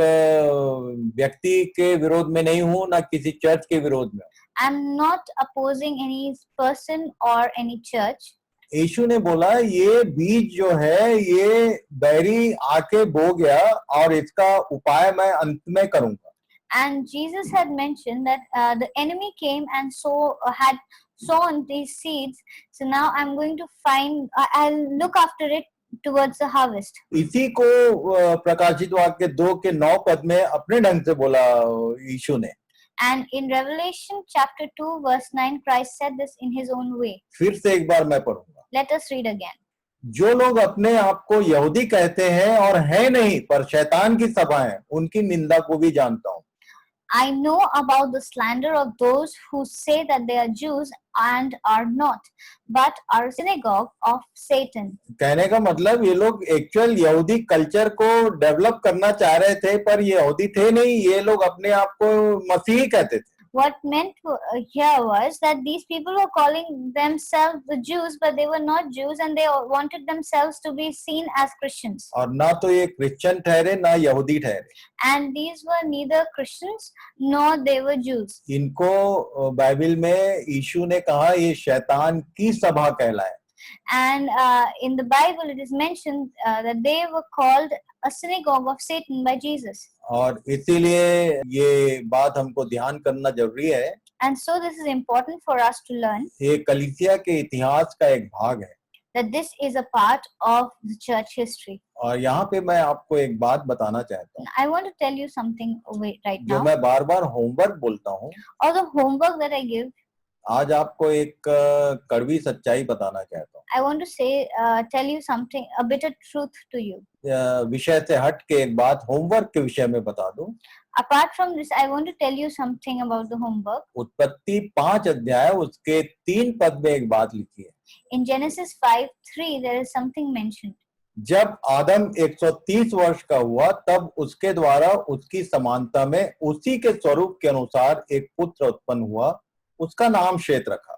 व्यक्ति के विरोध में नहीं हूँ, ना किसी चर्च के विरोध में। I'm not opposing any person or any church. यीशु ने बोला ये बीज जो है ये बैरी आके बो गया और इसका उपाय मैं अंत में करूंगा। And Jesus had mentioned that the enemy came and had sown these seeds. So now I'm going to I'll look after it towards the harvest. इसी को प्रकाशित वाक्य 2:9 पद में अपने ढंग से बोला यीशु ने। And in Revelation chapter 2 verse 9, Christ said this in his own way. फिर से एक बार मैं पढ़ूंगा। Let us read again. जो लोग अपने आप को यहूदी कहते हैं और है नहीं पर शैतान की सभा हैं, उनकी निंदा को भी जानता हूँ। I know about the slander of those who say that they are Jews and are not, but are synagogue of Satan. कहने का मतलब ये लोग एक्चुअल यहूदी कल्चर को डेवलप करना चाह रहे थे, पर ये यहूदी थे नहीं, ये लोग अपने आप को मसीही कहते थे। What meant here was that these people were calling themselves the Jews, but they were not Jews, and they wanted themselves to be seen as Christians. और ना तो ये क्रिश्चियन ठहरे ना यहूदी ठहरे। And these were neither Christians nor they were Jews. इनको Bible में यीशु ने कहा ये शैतान की सभा कहलाए। And in the Bible it is mentioned that they were called a synagogue of Satan by Jesus. और इसीलिए ये बात हमको ध्यान करना जरूरी है। And so this is important for us to learn. ये कलीसिया के इतिहास का एक भाग है। That this is a part of the church history. और यहाँ पे मैं आपको एक बात बताना चाहता हूँ। I want to tell you something right जो now. मैं बार बार होमवर्क बोलता हूँ, Or the homework that I give. आज आपको एक कड़वी सच्चाई बताना चाहता हूँ। I want to say, tell you something, a bitter truth to you. विषय से हट के एक बात होमवर्क के विषय में बता दूं। Apart from this, I want to tell you something about the homework. उत्पत्ति 5 अध्याय उसके 3 पद में एक बात लिखी है। In Genesis 5:3, there is something mentioned. जब आदम 130 वर्ष का हुआ तब उसके द्वारा उसकी समानता में उसी के स्वरूप के अनुसार एक पुत्र उत्पन्न हुआ, उसका नाम शेत रखा।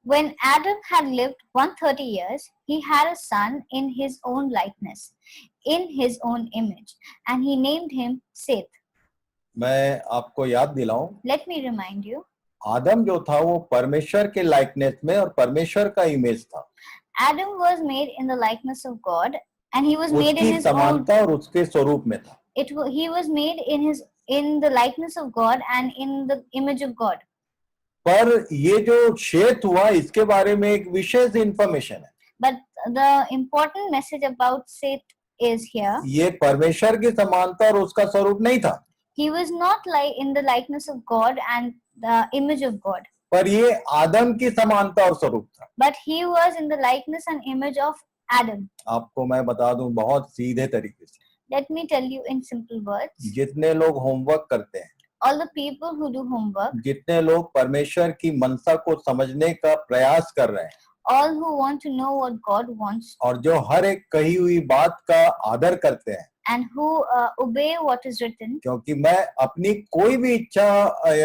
When Adam had lived 130 years, he had a son in his own likeness, in his own image, and he named him Seth. मैं आपको याद दिलाऊं, Let me remind you, आदम जो था वो परमेश्वर के लाइकनेस में और परमेश्वर का इमेज था। Adam was made in the likeness of God, and he was made in उसकी his own. समानता और उसके स्वरूप में था। He was made in the likeness of God and in the image of God. पर ये जो शेत हुआ इसके बारे में एक विशेष इंफॉर्मेशन है। But the important message about Seth is here. ये परमेश्वर की समानता और उसका स्वरूप नहीं था। He was not like in the likeness of God and the image of God. पर ये आदम की समानता और स्वरूप था। But he was in the likeness and image of Adam. आपको मैं बता दूं बहुत सीधे तरीके से। Let me tell you in simple words. जितने लोग होमवर्क करते हैं, All the people who do homework, जितने लोग परमेश्वर की मनसा को समझने का प्रयास कर रहे हैं, all who want to know what God wants और जो हर एक कही हुई बात का आदर करते हैं, and who obey what is written, क्योंकि मैं अपनी कोई भी इच्छा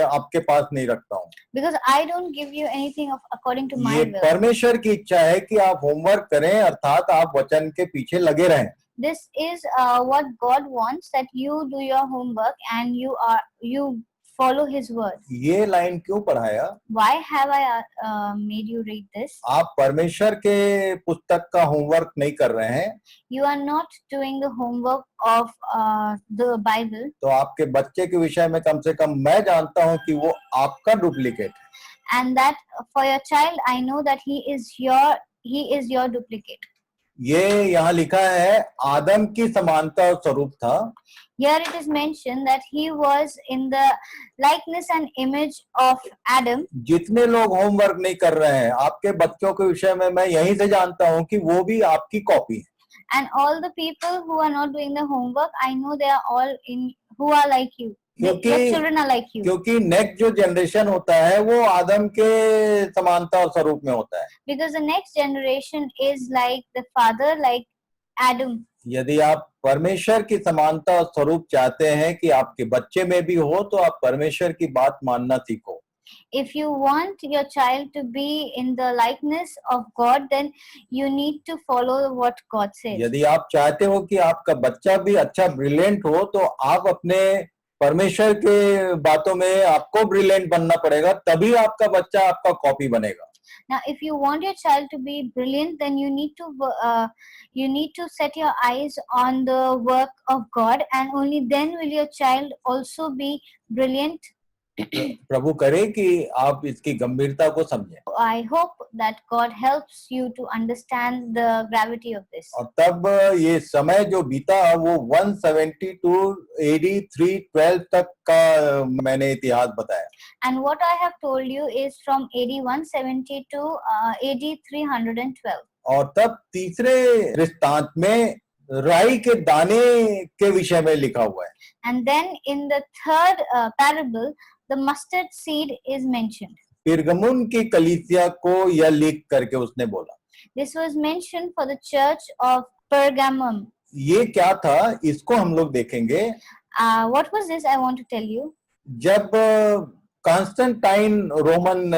आपके पास नहीं रखता हूँ. because I don't give you anything according to my ये will. परमेश्वर की इच्छा है कि आप होमवर्क करें, अर्थात आप वचन के पीछे लगे रहें. This is what God wants, that you do your homework and you follow His word. ये लाइन क्यों पढ़ाया? Why have I made you read this? आप परमेश्वर के पुस्तक का होमवर्क नहीं कर रहे हैं, You are not doing the homework of the Bible, तो आपके बच्चे के विषय में कम से कम मैं जानता हूं कि वो आपका डुप्लीकेट है. and that for your child I know that he is your duplicate. ये यहाँ लिखा है आदम की समानता और स्वरूप था. Here it is mentioned that he was in the likeness and image of Adam. जितने लोग होमवर्क नहीं कर रहे हैं, आपके बच्चों के विषय में मैं यहीं से जानता हूं कि वो भी आपकी कॉपी है. And all the people who are not doing the homework, I know they are all who are like you. Your children are like you. क्योंकि नेक्स्ट जो जनरेशन होता है वो आदम के समानता और स्वरूप में होता है. Because the next generation is like the father, like Adam. यदि आप परमेश्वर की समानता और स्वरूप चाहते हैं कि आपके बच्चे में भी हो, तो आप परमेश्वर की बात मानना सीखो. If you want your child to be in the likeness of God, then you need to follow what God says. यदि आप चाहते हो कि आपका बच्चा भी अच्छा ब्रिलियंट हो, तो आप अपने परमेश्वर के बातों में आपको ब्रिलियंट बनना पड़ेगा, तभी आपका बच्चा आपका कॉपी बनेगा. Now, if you want your child to be brilliant, then you need to set your eyes on the work of God, and only then will your child also be brilliant. प्रभु करे कि आप इसकी गंभीरता को समझें. I hope that God helps you to understand the gravity of this. और तब ये समय जो बीता वो 172 AD 312 तक का मैंने इतिहास बताया. And what I have told you is from AD 170 to AD 312. और तब तीसरे दृष्टांत में राई के दाने के विषय में लिखा हुआ है. And then in the third parable, the mustard seed is mentioned. Pergamum की कलीसिया को यह लिख करके उसने बोला. This was mentioned for the church of Pergamum. ये क्या था, इसको हम लोग देखेंगे. What was this? I want to tell you. जब कॉन्स्टेंटाइन रोमन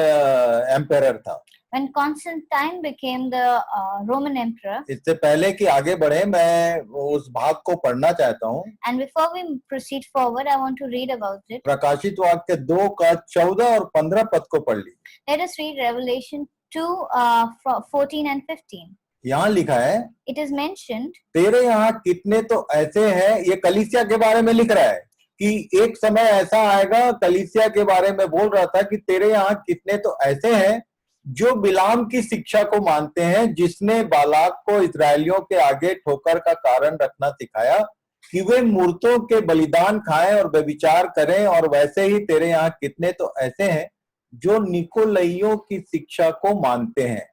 एम्परर था. When Constantine became the Roman emperor. इससे पहले कि आगे बढ़े, मैं उस भाग को पढ़ना चाहता हूँ. And before we proceed forward, I want to read about it. प्रकाशित वाक्य 2 का 14 और 15 पद को पढ़ ली. Let us read Revelation 2 14 and 15. यहाँ लिखा है, It is mentioned, तेरे यहाँ कितने तो ऐसे हैं. ये कलीसिया के बारे में लिख रहा है कि एक समय ऐसा आएगा, कलीसिया के बारे में बोल रहा था कि तेरे यहाँ कितने तो ऐसे हैं जो बिलाम की शिक्षा को मानते हैं, जिसने बालाक को इस्राएलियों के आगे ठोकर का कारण रखना सिखाया कि वे मूर्तों के बलिदान खाएं और व्यभिचार करें. और वैसे ही तेरे यहाँ कितने तो ऐसे हैं जो निकोलइयों की शिक्षा को मानते हैं.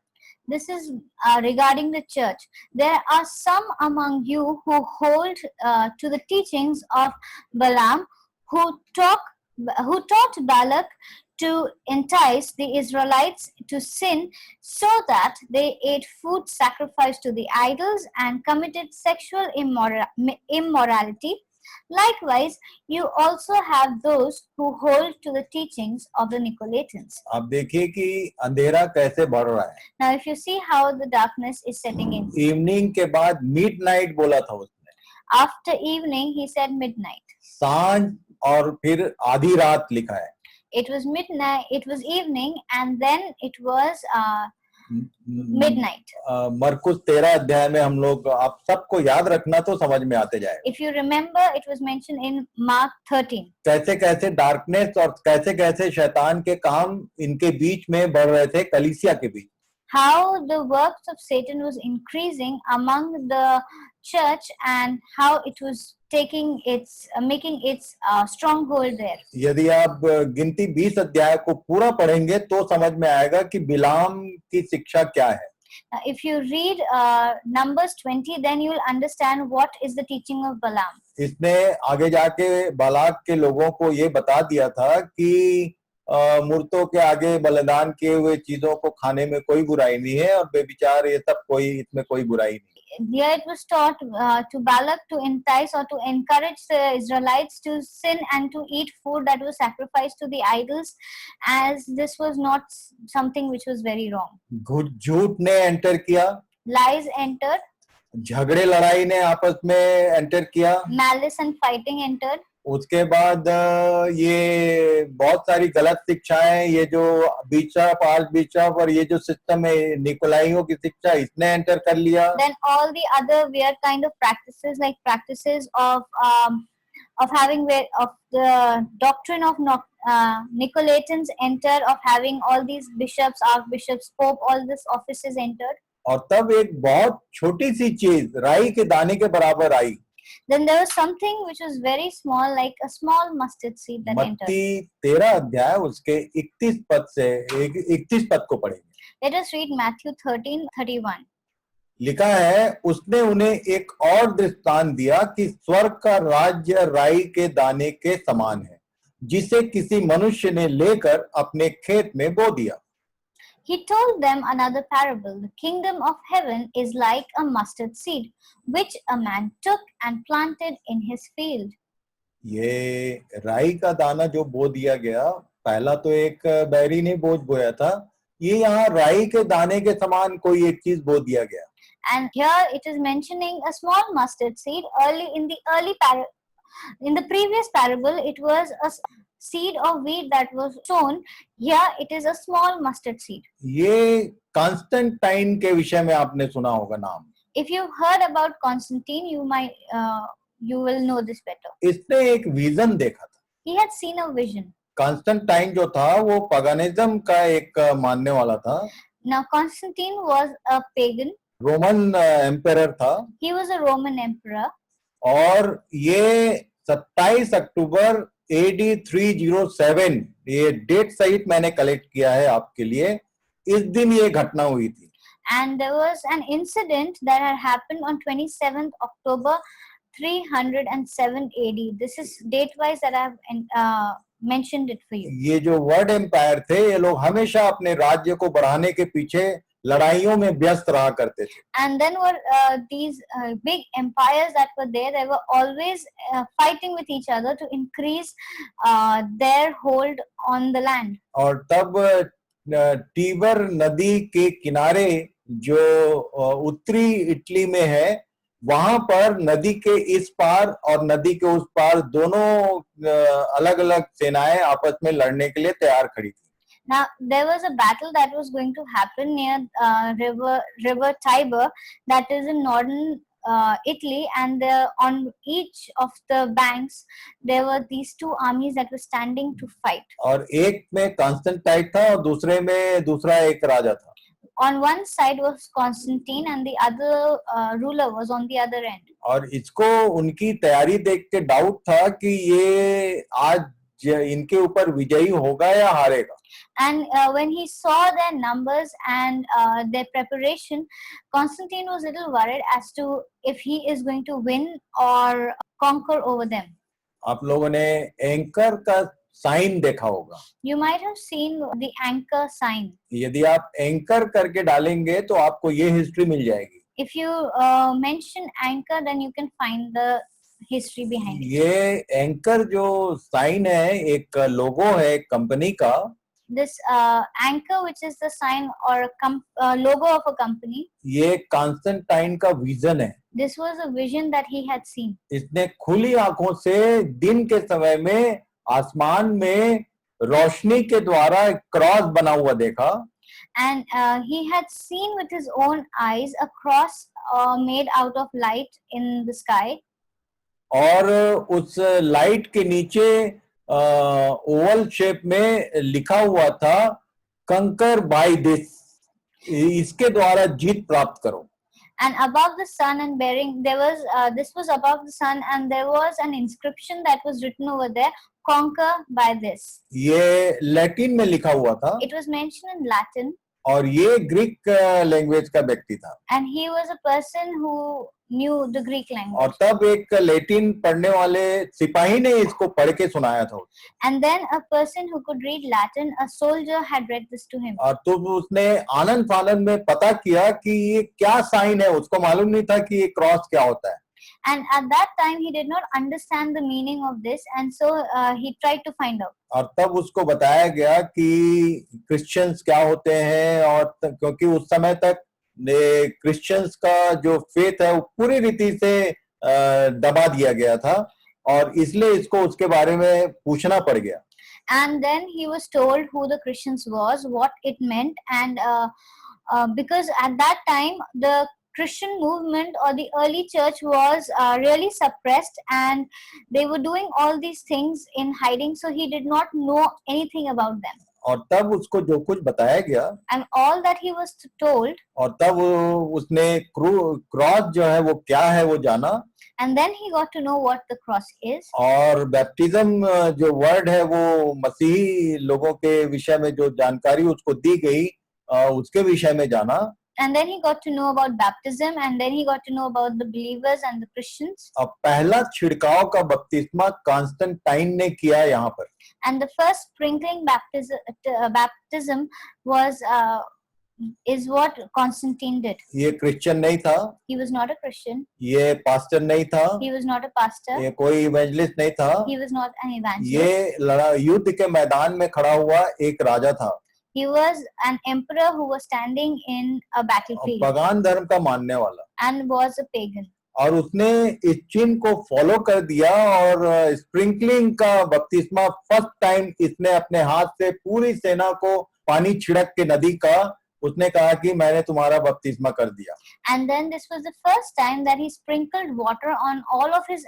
this is regarding the church. There are some among you who hold to the teachings of Balaam, who taught Balak to entice the Israelites to sin, so that they ate food sacrificed to the idols and committed sexual immorality. Likewise, you also have those who hold to the teachings of the Nicolaitans. आप देखिए कि अंधेरा कैसे बढ़ रहा है. Now, if you see how the darkness is setting in. Evening के बाद मिडनाइट बोला था उसने. After evening, he said midnight. सांझ और फिर आधी रात लिखा है. It was midnight, it was evening, and then it was midnight. मरकुस 13 अध्याय में हम लोग, आप सबको याद रखना तो समझ में आते जाए. If you remember, it was mentioned in Mark 13. कैसे कैसे डार्कनेस और कैसे कैसे शैतान के काम इनके बीच में बढ़ रहे थे, कलीसिया के बीच. How the works of Satan was increasing among the church and how it was making its stronghold there. यदि आप गिनती 20 अध्याय को पूरा पढ़ेंगे तो समझ में आएगा कि बिलाम की शिक्षा क्या है. If you read Numbers 20, then you will understand what is the teaching of Balaam. इसने आगे जाके बालाक के लोगों को ये बता दिया था कि मूर्तों के आगे बलिदान किए हुए चीजों को खाने में कोई बुराई नहीं है, और बेविचार ये सब कोई, इसमें कोई बुराई नहीं। Here it was taught to Balak to entice or to encourage the Israelites to sin and to eat food that was sacrificed to the idols, as this was not something which was very wrong. झूठ ने enter किया, Lies entered, झगड़े लड़ाई ने आपस में enter किया, malice and fighting entered. उसके बाद ये बहुत सारी गलत शिक्षाएं, ये जो बिशप, आर्च बिशप और ये जो सिस्टम है निकोलाइयों की शिक्षा, इसने एंटर कर लिया। Then all the other weird kind of practices, like practices of having of the doctrine of Nicolaitans enter, of having all these bishops, archbishops, pope, all these offices entered. और तब एक बहुत छोटी सी चीज राई के दाने के बराबर आई। Then there was something which was very small, like a small mustard seed that entered. मत्ती 13 अध्याय उसके 31 पद से 31 पद को पढ़ेंगे। Let us read Matthew 13:31. लिखा है, उसने उन्हें एक और दृष्टांत दिया कि स्वर्ग का राज्य राई के दाने के समान है, जिसे किसी मनुष्य ने लेकर अपने खेत में बो दिया। He told them another parable. The kingdom of heaven is like a mustard seed, which a man took and planted in his field. ये राई का दाना जो बो दिया गया, पहला तो एक बैरी ने बोझ बोया था, ये यहाँ राई के दाने के समान कोई एक चीज बो दिया गया। And here it is mentioning a small mustard seed. In the previous parable, it was a seed of wheat that was sown. Here it is a small mustard seed. ये कॉन्स्टेंटाइन के विषय में आपने सुना होगा नाम। If you heard about Constantine, you will know this better. इसने एक विजन देखा था। He had seen a vision. Constantine जो था वो पगनिज्म का एक मानने वाला था। Now Constantine was a pagan. Roman emperor था। He was a Roman emperor. और ये 27 अक्टूबर AD 307, ये डेट सहित मैंने कलेक्ट किया है आपके लिए, इस दिन ये घटना हुई थी। And there was an incident that had happened on 27th October 307 AD. This is date wise that I have mentioned it for you. ये जो वर्ल्ड एम्पायर थे, ये लोग हमेशा अपने राज्य को बढ़ाने के पीछे लड़ाइयों में व्यस्त रहा करते थे। And then were these big empires that were there. They were always fighting with each other to increase their hold on the land. और तब टीबर नदी के किनारे जो उत्तरी इटली में है, वहां पर नदी के इस पार और नदी के उस पार दोनों अलग-अलग सेनाएं आपस में लड़ने के लिए तैयार खड़ी थी। Now there was a battle that was going to happen near river Tiber, that is in northern Italy, and on each of the banks there were these two armies that were standing to fight. और एक में Constantine था और दूसरे में दूसरा एक राजा था। On one side was Constantine and the other ruler was on the other end. और इसको उनकी तैयारी देख के डाउट था कि ये आज इनके ऊपर विजयी होगा या हारेगा। And when he saw their numbers and their preparation, Constantine was a little worried as to if he is going to win or conquer over them. आप लोगों ने एंकर का साइन देखा होगा। You might have seen the anchor sign. यदि आप anchor करके डालेंगे तो आपको ये हिस्ट्री मिल जाएगी। If you mention anchor, then you can find the history behind it. ये एंकर जो साइन है, एक लोगो है एक कंपनी का। This anchor, which is the sign or logo of a company. ये कॉन्स्टेंटाइन का विजन है। This was a vision that he had seen. इसने खुली आंखों से दिन के समय में आसमान में रोशनी के द्वारा क्रॉस बना हुआ देखा। And he had seen with his own eyes a cross made out of light in the sky. और उस लाइट के नीचे ओवल शेप में लिखा हुआ था, कंकर बाय दिस, इसके द्वारा जीत प्राप्त करो। And above the sun and bearing, there was this was above the sun, and there was an inscription that was written over there, conquer by this. ये लैटिन में लिखा हुआ था। It was mentioned in Latin. और ये Greek language का व्यक्ति था। and he was a person who knew the Greek और language. तब एक लैटिन पढ़ने वाले सिपाही ने इसको पढ़ के सुनाया था। And then a person who could read Latin, a soldier, had read this to him. और तो उसने आनंद फानंद में पता किया कि ये क्या साइन है, उसको मालूम नहीं था कि ये क्रॉस क्या होता है। And at that time he did not understand the meaning of this, and so he tried to find out. और तब उसको बताया गया कि क्रिश्चियंस क्या होते हैं, और क्योंकि उस समय तक क्रिश्चियंस का जो फेथ है वो पूरी रीति से दबा दिया गया था, और इसलिए इसको उसके बारे में पूछना पड़ गया। And then he was told who the Christians was, what it meant, and because at that time the Christian movement or the early church was really suppressed, and they were doing all these things in hiding, so he did not know anything about them. और तब उसको जो कुछ बताया गया, And all that he was told, और तब उसने क्रॉस जो है वो क्या है वो जाना, and then he got to know what the cross is. और बैप्टिज्म जो वर्ड है वो मसीही लोगों के विषय में जो जानकारी उसको दी गई उसके विषय में जाना। And then he got to know about baptism, and then he got to know about the believers and the Christians. अब पहला छिड़काव का बपतिस्मा कॉन्स्टेंटाइन ने किया यहाँ पर। And the first sprinkling baptism was is what Constantine did. ये क्रिश्चियन नहीं था, He was not a Christian. ये पास्टर नहीं था, He was not a pastor. ये कोई इवेंजलिस्ट नहीं था, He was not an evangelist. ये युद्ध के मैदान में खड़ा हुआ एक राजा था। He was an emperor who was standing in a battlefield पगान धर्म का मानने वाला, and was a pagan. और उसने इस चिन्ह को फॉलो कर दिया, और स्प्रिंकलिंग का बपतिस्मा फर्स्ट टाइम इसने अपने हाथ से पूरी सेना को पानी छिड़क के नदी का उसने कहा कि मैंने तुम्हारा बपतिस्मा कर दिया। And then this was the first time that he sprinkled water on all of his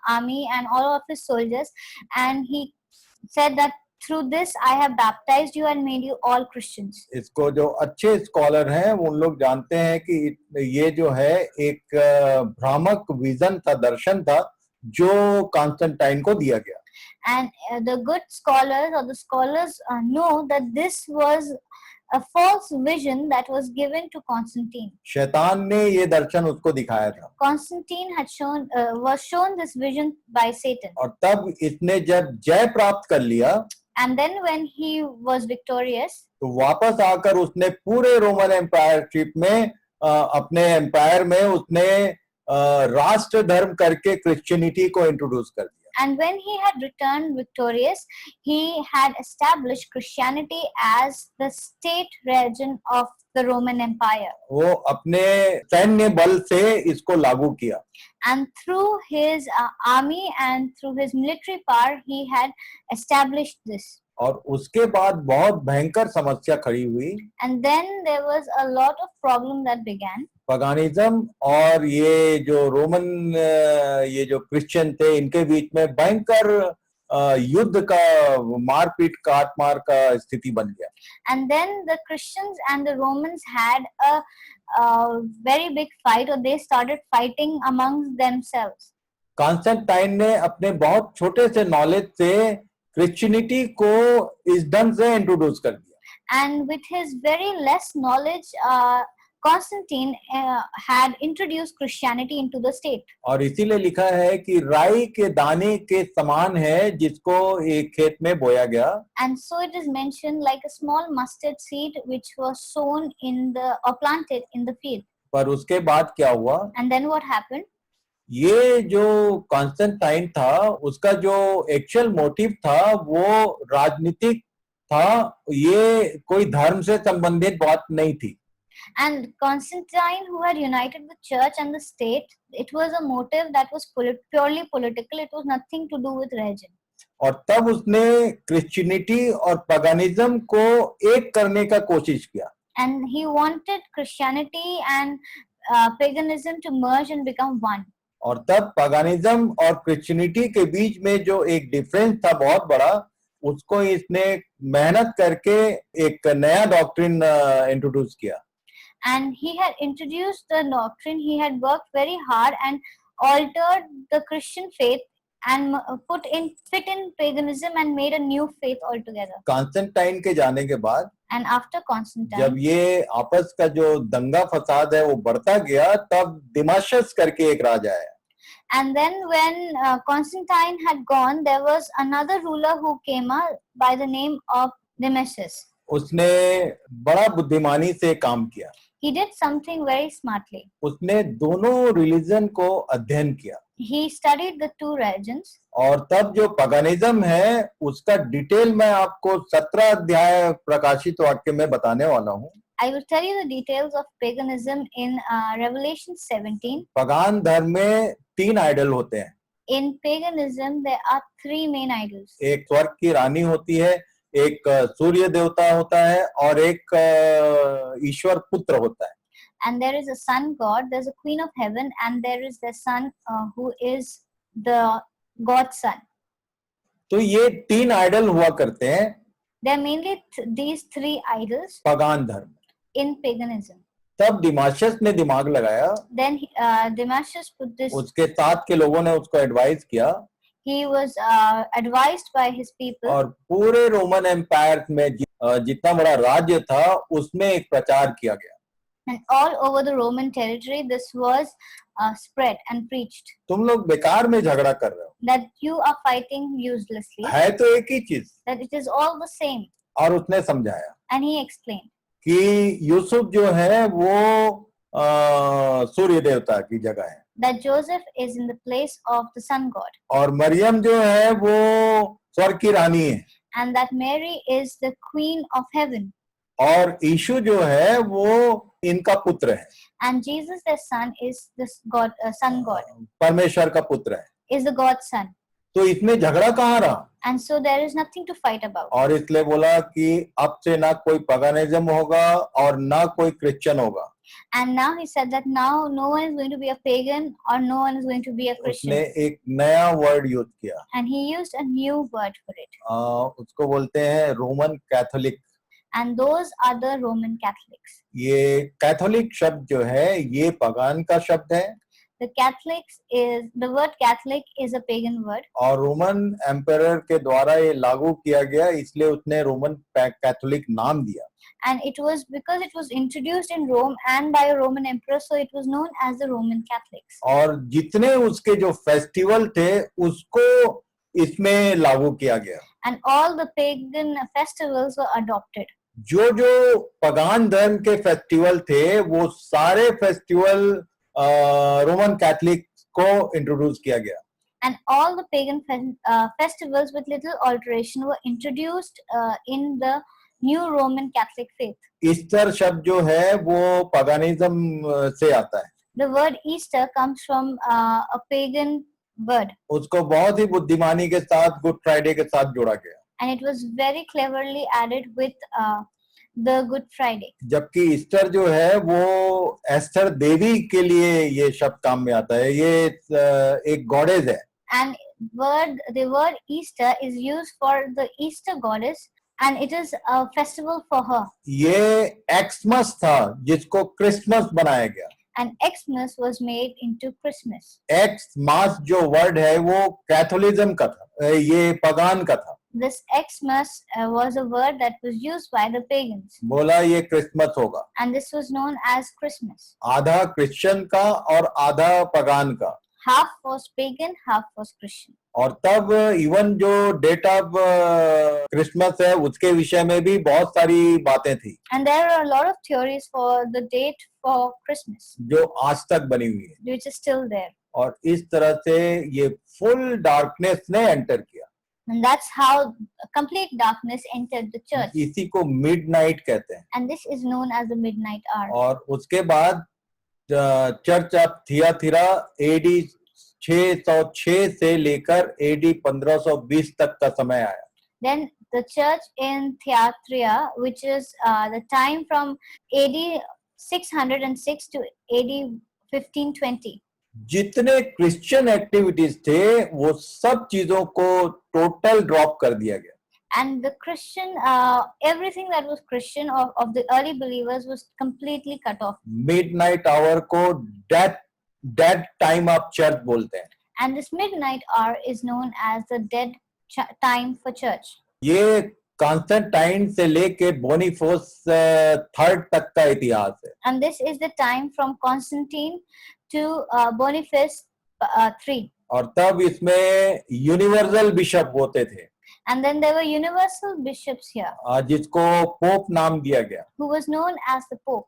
army and all of his soldiers, and he said that through this I have baptized you and made you all Christians. इसको जो अच्छे scholar हैं उन लोग जानते हैं कि ये जो है एक भ्रामक विजन था, दर्शन था जो कॉन्स्टेंटाइन को दिया गया। And the good scholars or the scholars know that this was a false vision that was given to Constantine. शैतान ने ये दर्शन उसको दिखाया था। Constantine had was shown this vision by Satan. और तब इसने जब जय प्राप्त कर लिया, and then when he was victorious, तो वापस आकर उसने पूरे रोमन एम्पायरशिप में अपने एम्पायर में उसने राष्ट्र धर्म करके क्रिश्चियनिटी को इंट्रोड्यूस कर दिया। And when he had returned victorious, he had established Christianity as the state religion of the Roman Empire. वो अपने सैन्य बल से इसको लागू किया। And through his army and through his military power, he had established this. और उसके बाद बहुत भयंकर समस्या खड़ी हुई। And then there was a lot of problem that began. पगानिज्म और ये जो रोमन ये जो क्रिश्चियन थे इनके बीच में भयंकर युद्ध का मारपीट काटमार का स्थिति बन गया। And then the Christians and the Romans had a very big fight, or they started fighting amongst themselves. Constantine ने अपने बहुत छोटे से नॉलेज से क्रिश्चियनिटी को इस ढंग से इंट्रोड्यूस कर दिया। And with his very less knowledge, Constantine had introduced Christianity into the state. और इसीलिए लिखा है कि राई के दाने के समान है जिसको एक खेत में बोया गया। And so it is mentioned like a small mustard seed which was sown in the or planted in the field. पर उसके बाद क्या हुआ? And then what happened? ये जो कॉन्स्टेंटाइन था उसका जो एक्चुअल मोटिव था वो राजनीतिक था, ये कोई धर्म से संबंधित बात नहीं थी। And Constantine, who had united the church and the state, it was a motive that was purely political. It was nothing to do with religion. और तब उसने क्रिश्चियनिटी और पगानिज्म को एक करने का कोशिश किया। And he wanted Christianity and paganism to merge and become one. और तब पगानिज्म और क्रिश्चियनिटी के बीच में जो एक डिफरेंस था बहुत बड़ा, उसको इसने मेहनत करके एक नया डॉक्ट्रिन इंट्रोड्यूस किया। And he had introduced the doctrine. He had worked very hard and altered the Christian faith and fit in paganism and made a new faith altogether. Constantine के जाने के बाद And after जब Constantine, ये आपस का जो दंगा फसाद है वो बढ़ता गया, तब दिमाशस करके एक राजा है, and then when Constantine had gone, there was another ruler who came up by the name of Damasus. उसने बड़ा बुद्धिमानी से काम किया. He did something very smartly. उसने दोनों रिलीजन को अध्ययन किया, He studied the two religions, और तब जो पगनिज्म है उसका डिटेल मैं आपको 17 अध्याय प्रकाशित वाक्य में बताने वाला हूँ. I will tell you the details of paganism in Revelation 17. पगान धर्म में 3 आइडल होते हैं. In paganism, there are 3 main idols. एक स्वर्ग की रानी होती है, एक सूर्य देवता होता है, और एक ईश्वर पुत्र होता है. And there is a sun god, there's a queen of heaven, and there is the son who is the God's son. तो ये 3 आइडल हुआ करते हैं There are mainly these 3 idols पगान धर्म. in paganism. तब दिमाशस ने दिमाग लगाया, Then Damascus put this, उसके साथ के लोगों ने उसको एडवाइस किया, he was advised by his people, और पूरे रोमन एम्पायर में जितना बड़ा राज्य था उसमें एक प्रचार किया गया. and all over the Roman territory this was spread and preached, तुम लोग बेकार में झगड़ा कर रहे हो, that you are fighting uselessly, है तो एक ही चीज. that it is all the same. और उसने समझाया And he explained कि यूसुफ जो है वो सूर्य देवता की जगह है, that Joseph is in the place of the sun god, और मरियम जो है वो स्वर्ग की रानी है, and that Mary is the queen of heaven, और यीशु जो है वो इनका पुत्र है, and Jesus their son is the god, sun god, परमेश्वर का पुत्र है. is the God's son. तो इसमें झगड़ा कहाँ रहा? And so there is nothing to fight about. और इसलिए बोला कि अब से ना कोई पगानिज्म होगा और ना कोई क्रिश्चियन होगा. And now he said that now no one is going to be a pagan or no one is going to be a उसने Christian. एक नया वर्ड यूज किया, And he used a new word for it. उसको बोलते हैं Roman Catholic. And those are the Roman Catholics. ये Catholic शब्द जो है ये पगान का शब्द है, The word Catholic is a pagan word. और रोमन एम्पायर के द्वारा ये लागू किया गया, इसलिए उसने रोमन कैथोलिक नाम दिया. And it was because it was introduced in Rome and by a Roman emperor, so it was known as the Roman Catholics. और जितने उसके जो फेस्टिवल थे उसको इसमें लागू किया गया. And all the pagan festivals were adopted. जो पगान धर्म के फेस्टिवल थे वो सारे फेस्टिवल रोमन कैथोलिक को इंट्रोड्यूस किया गया. And all the pagan festivals with little alteration were introduced in the new Roman Catholic faith. Easter शब्द जो है वो पगानिज्म से आता है. The word Easter comes from a pagan word. उसको बहुत ही बुद्धिमानी के साथ गुड फ्राइडे के साथ जोड़ा गया. And it was very cleverly added with the Good Friday. जबकि ईस्टर जो है वो एस्टर देवी के लिए ये शब्द काम में आता है. ये एक गॉडेस है. And the word Easter is used for the Easter goddess, and it is a festival for her. ये एक्समस था जिसको क्रिसमस बनाया गया. And Xmas was made into Christmas. Xmas जो वर्ड है वो कैथोलिज्म का था, ये पगान का था. This Xmas was a word that was used by the pagans. बोला ये क्रिसमस होगा. And this was known as Christmas. आधा क्रिश्चियन का और आधा पगान का. Half was pagan, half was Christian. और तब इवन जो डेट ऑफ क्रिसमस है उसके विषय में भी बहुत सारी बातें थी. And there are a lot of theories for the date for Christmas, जो आज तक बनी हुई है. which is still there. और इस तरह से ये फुल डार्कनेस ने एंटर किया. And that's how complete darkness entered the church. इसी को मिडनाइट कहते हैं. And this is known as the midnight hour. और उसके बाद चर्च ऑफ थियाथिरा एडी 606 से लेकर एडी 1520 तक का समय आया. Then the church in Thyatira, which is the time from AD 606 to AD 1520. जितने क्रिश्चियन एक्टिविटीज थे वो सब चीजों को टोटल ड्रॉप कर दिया गया. And the Christian, everything that was Christian of the early believers was completely cut off. Midnight hour को डेड टाइम ऑफ चर्च बोलते हैं. And this midnight hour is known as the dead time for church. ये Constantine से लेके बोनीफोस third तक का इतिहास है. And this is the time from Constantine to Boniface III. और तब इसमें यूनिवर्सल बिशप होते थे, And then there were universal bishops here, जिसको पोप नाम दिया गया. who was known as the Pope.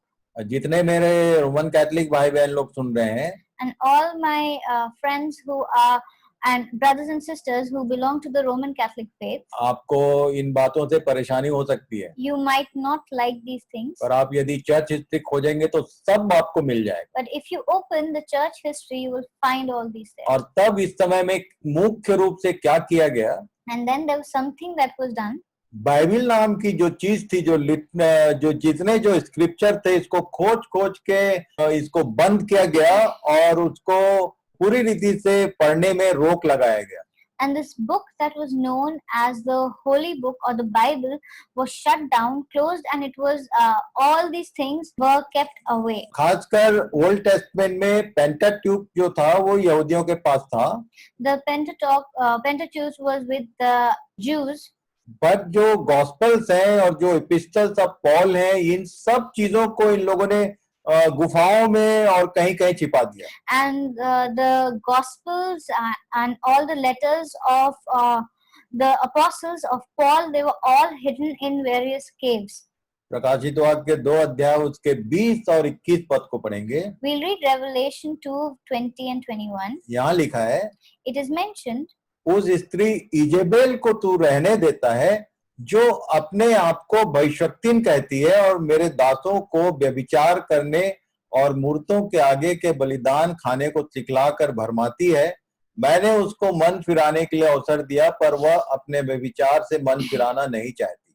जितने मेरे रोमन कैथोलिक भाई बहन लोग सुन रहे हैं, And all my friends who are and brothers and sisters who belong to the Roman Catholic faith, आपको इन बातों से परेशानी हो सकती है, you might not like these things. पर आप यदि चर्च हिस्ट्री खोजेंगे तो सब आपको मिल जाएगा. But if you open the church history, you will find all these things. और तब इस समय में मुख्य रूप से क्या किया गया, And then there was something that was done. Bible नाम की जो चीज थी, जो जितने जो स्क्रिप्चर थे, इसको खोज खोज के इसको बंद किया गया और उसको पूरी रीति से पढ़ने में रोक लगाया गया. And this book that was known as the Holy Book or the Bible was shut down, closed, and it was all these things were kept away. खासकर ओल्ड टेस्टमेंट में पेंटाट्यूक जो था वो यहूदियों के पास था, The Pentateuch was with the Jews. पर जो गॉस्पेल्स हैं और जो एपिस्टल्स ऑफ पॉल हैं, इन सब चीजों को इन लोगों ने गुफाओं में और कहीं कहीं छिपा दिया. And the Gospels and all the letters of the apostles of Paul, they were all hidden in various caves. प्रकाशित वाक्य के 2 अध्याय उसके 20 और 21 पद को पढ़ेंगे. We'll read Revelation 2:20 and 21. यहाँ लिखा है, It is mentioned, उस स्त्री इजेबेल को तू रहने देता है जो अपने आप को भविष्यवक्तिन कहती है और मेरे दासों को व्यभिचार करने और मूर्तों के आगे के बलिदान खाने को सिखलाकर भरमाती है. मैंने उसको मन फिराने के लिए अवसर दिया, पर वह अपने व्यभिचार से मन फिराना नहीं चाहती.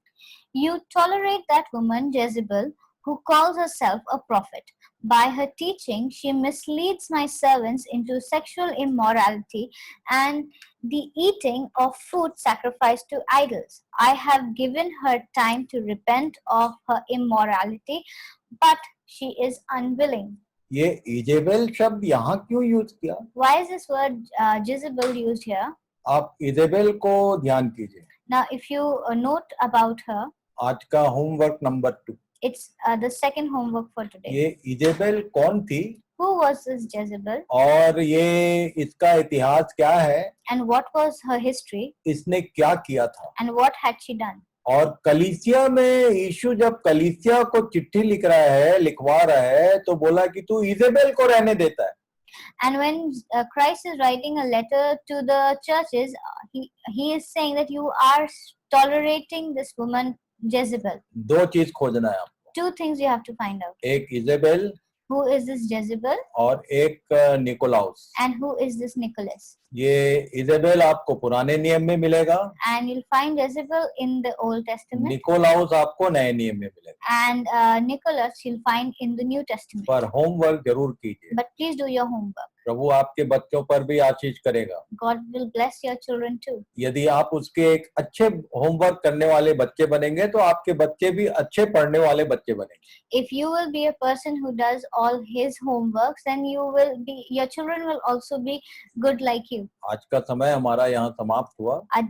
you tolerate that woman Jezebel, who calls herself a prophet. By her teaching, she misleads my servants into sexual immorality and the eating of food sacrificed to idols. I have given her time to repent of her immorality, but she is unwilling. ये Jezebel शब्द यहाँ क्यों use किया? Why is this word Jezebel used here? आप Jezebel को ध्यान कीजिए. Now, if you note about her, आज का homework number 2. it's the second homework for today. ये इजेबेल कौन थी Who was this Jezebel और ये इसका इतिहास क्या है, and what was her history इसने क्या किया था? and what had she done? और कलीसिया में यीशु जब कलीसिया को चिट्ठी लिखवा रहा है तो बोला कि तू इजेबेल को रहने देता है. And when Christ is writing a letter to the churches, he is saying that you are tolerating this woman Jezebel. 2 चीज खोजना है आपको. 2 things you have to find out. एक Jezebel Who is this Jezebel और एक निकोलाउस. and who is this Nicholas? ये Jezebel आपको पुराने नियम में मिलेगा, And you'll find Jezebel in the Old Testament, निकोलाउस आपको नए नियम में मिलेगा. and Nicholas you'll find in the New Testament. पर होमवर्क जरूर कीजिए. But please do your homework. प्रभु आपके बच्चों पर भी आशीष करेगा. God will bless your children too. यदि आप उसके एक अच्छे होमवर्क करने वाले बच्चे बनेंगे तो आपके बच्चे भी अच्छे पढ़ने वाले बच्चे बनेंगे. If you will be a person who does all his homeworks, then your children will also be good like you. आज का समय हमारा यहाँ समाप्त हुआ. A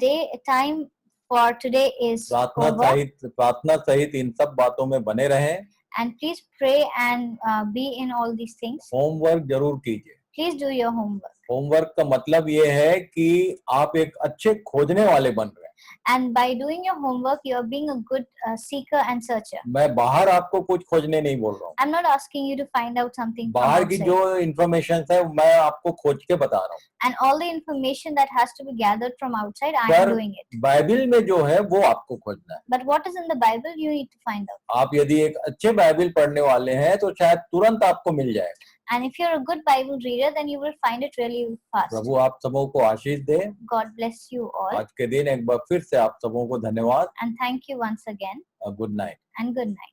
time for today is प्रार्थना सहित इन सब बातों में बने रहें. And please pray and be in all these things. Homework जरूर कीजिए. Please do your homework. Homework का मतलब ये है कि आप एक अच्छे खोजने वाले बन रहे हैं. And by doing your homework, you are being a good seeker and searcher. मैं बाहर आपको कुछ खोजने नहीं बोल रहा हूँ. I'm not asking you to find out something from बाहर की outside. जो इन्फॉर्मेशन है मैं आपको खोज के बता रहा हूँ. And all the information that has to be gathered from outside, I पर am doing it. बाइबिल में जो है वो आपको खोजना है. But what is in the Bible, you need to find out. आप यदि एक अच्छे बाइबिल पढ़ने वाले हैं तो शायद तुरंत आपको मिल जाएगा. And if you're a good Bible reader, then you will find it really fast. प्रभु आप सबों को आशीष दे. God bless you all. आज के दिन एक बार फिर से आप सबों को धन्यवाद. And thank you once again. Good night. And good night.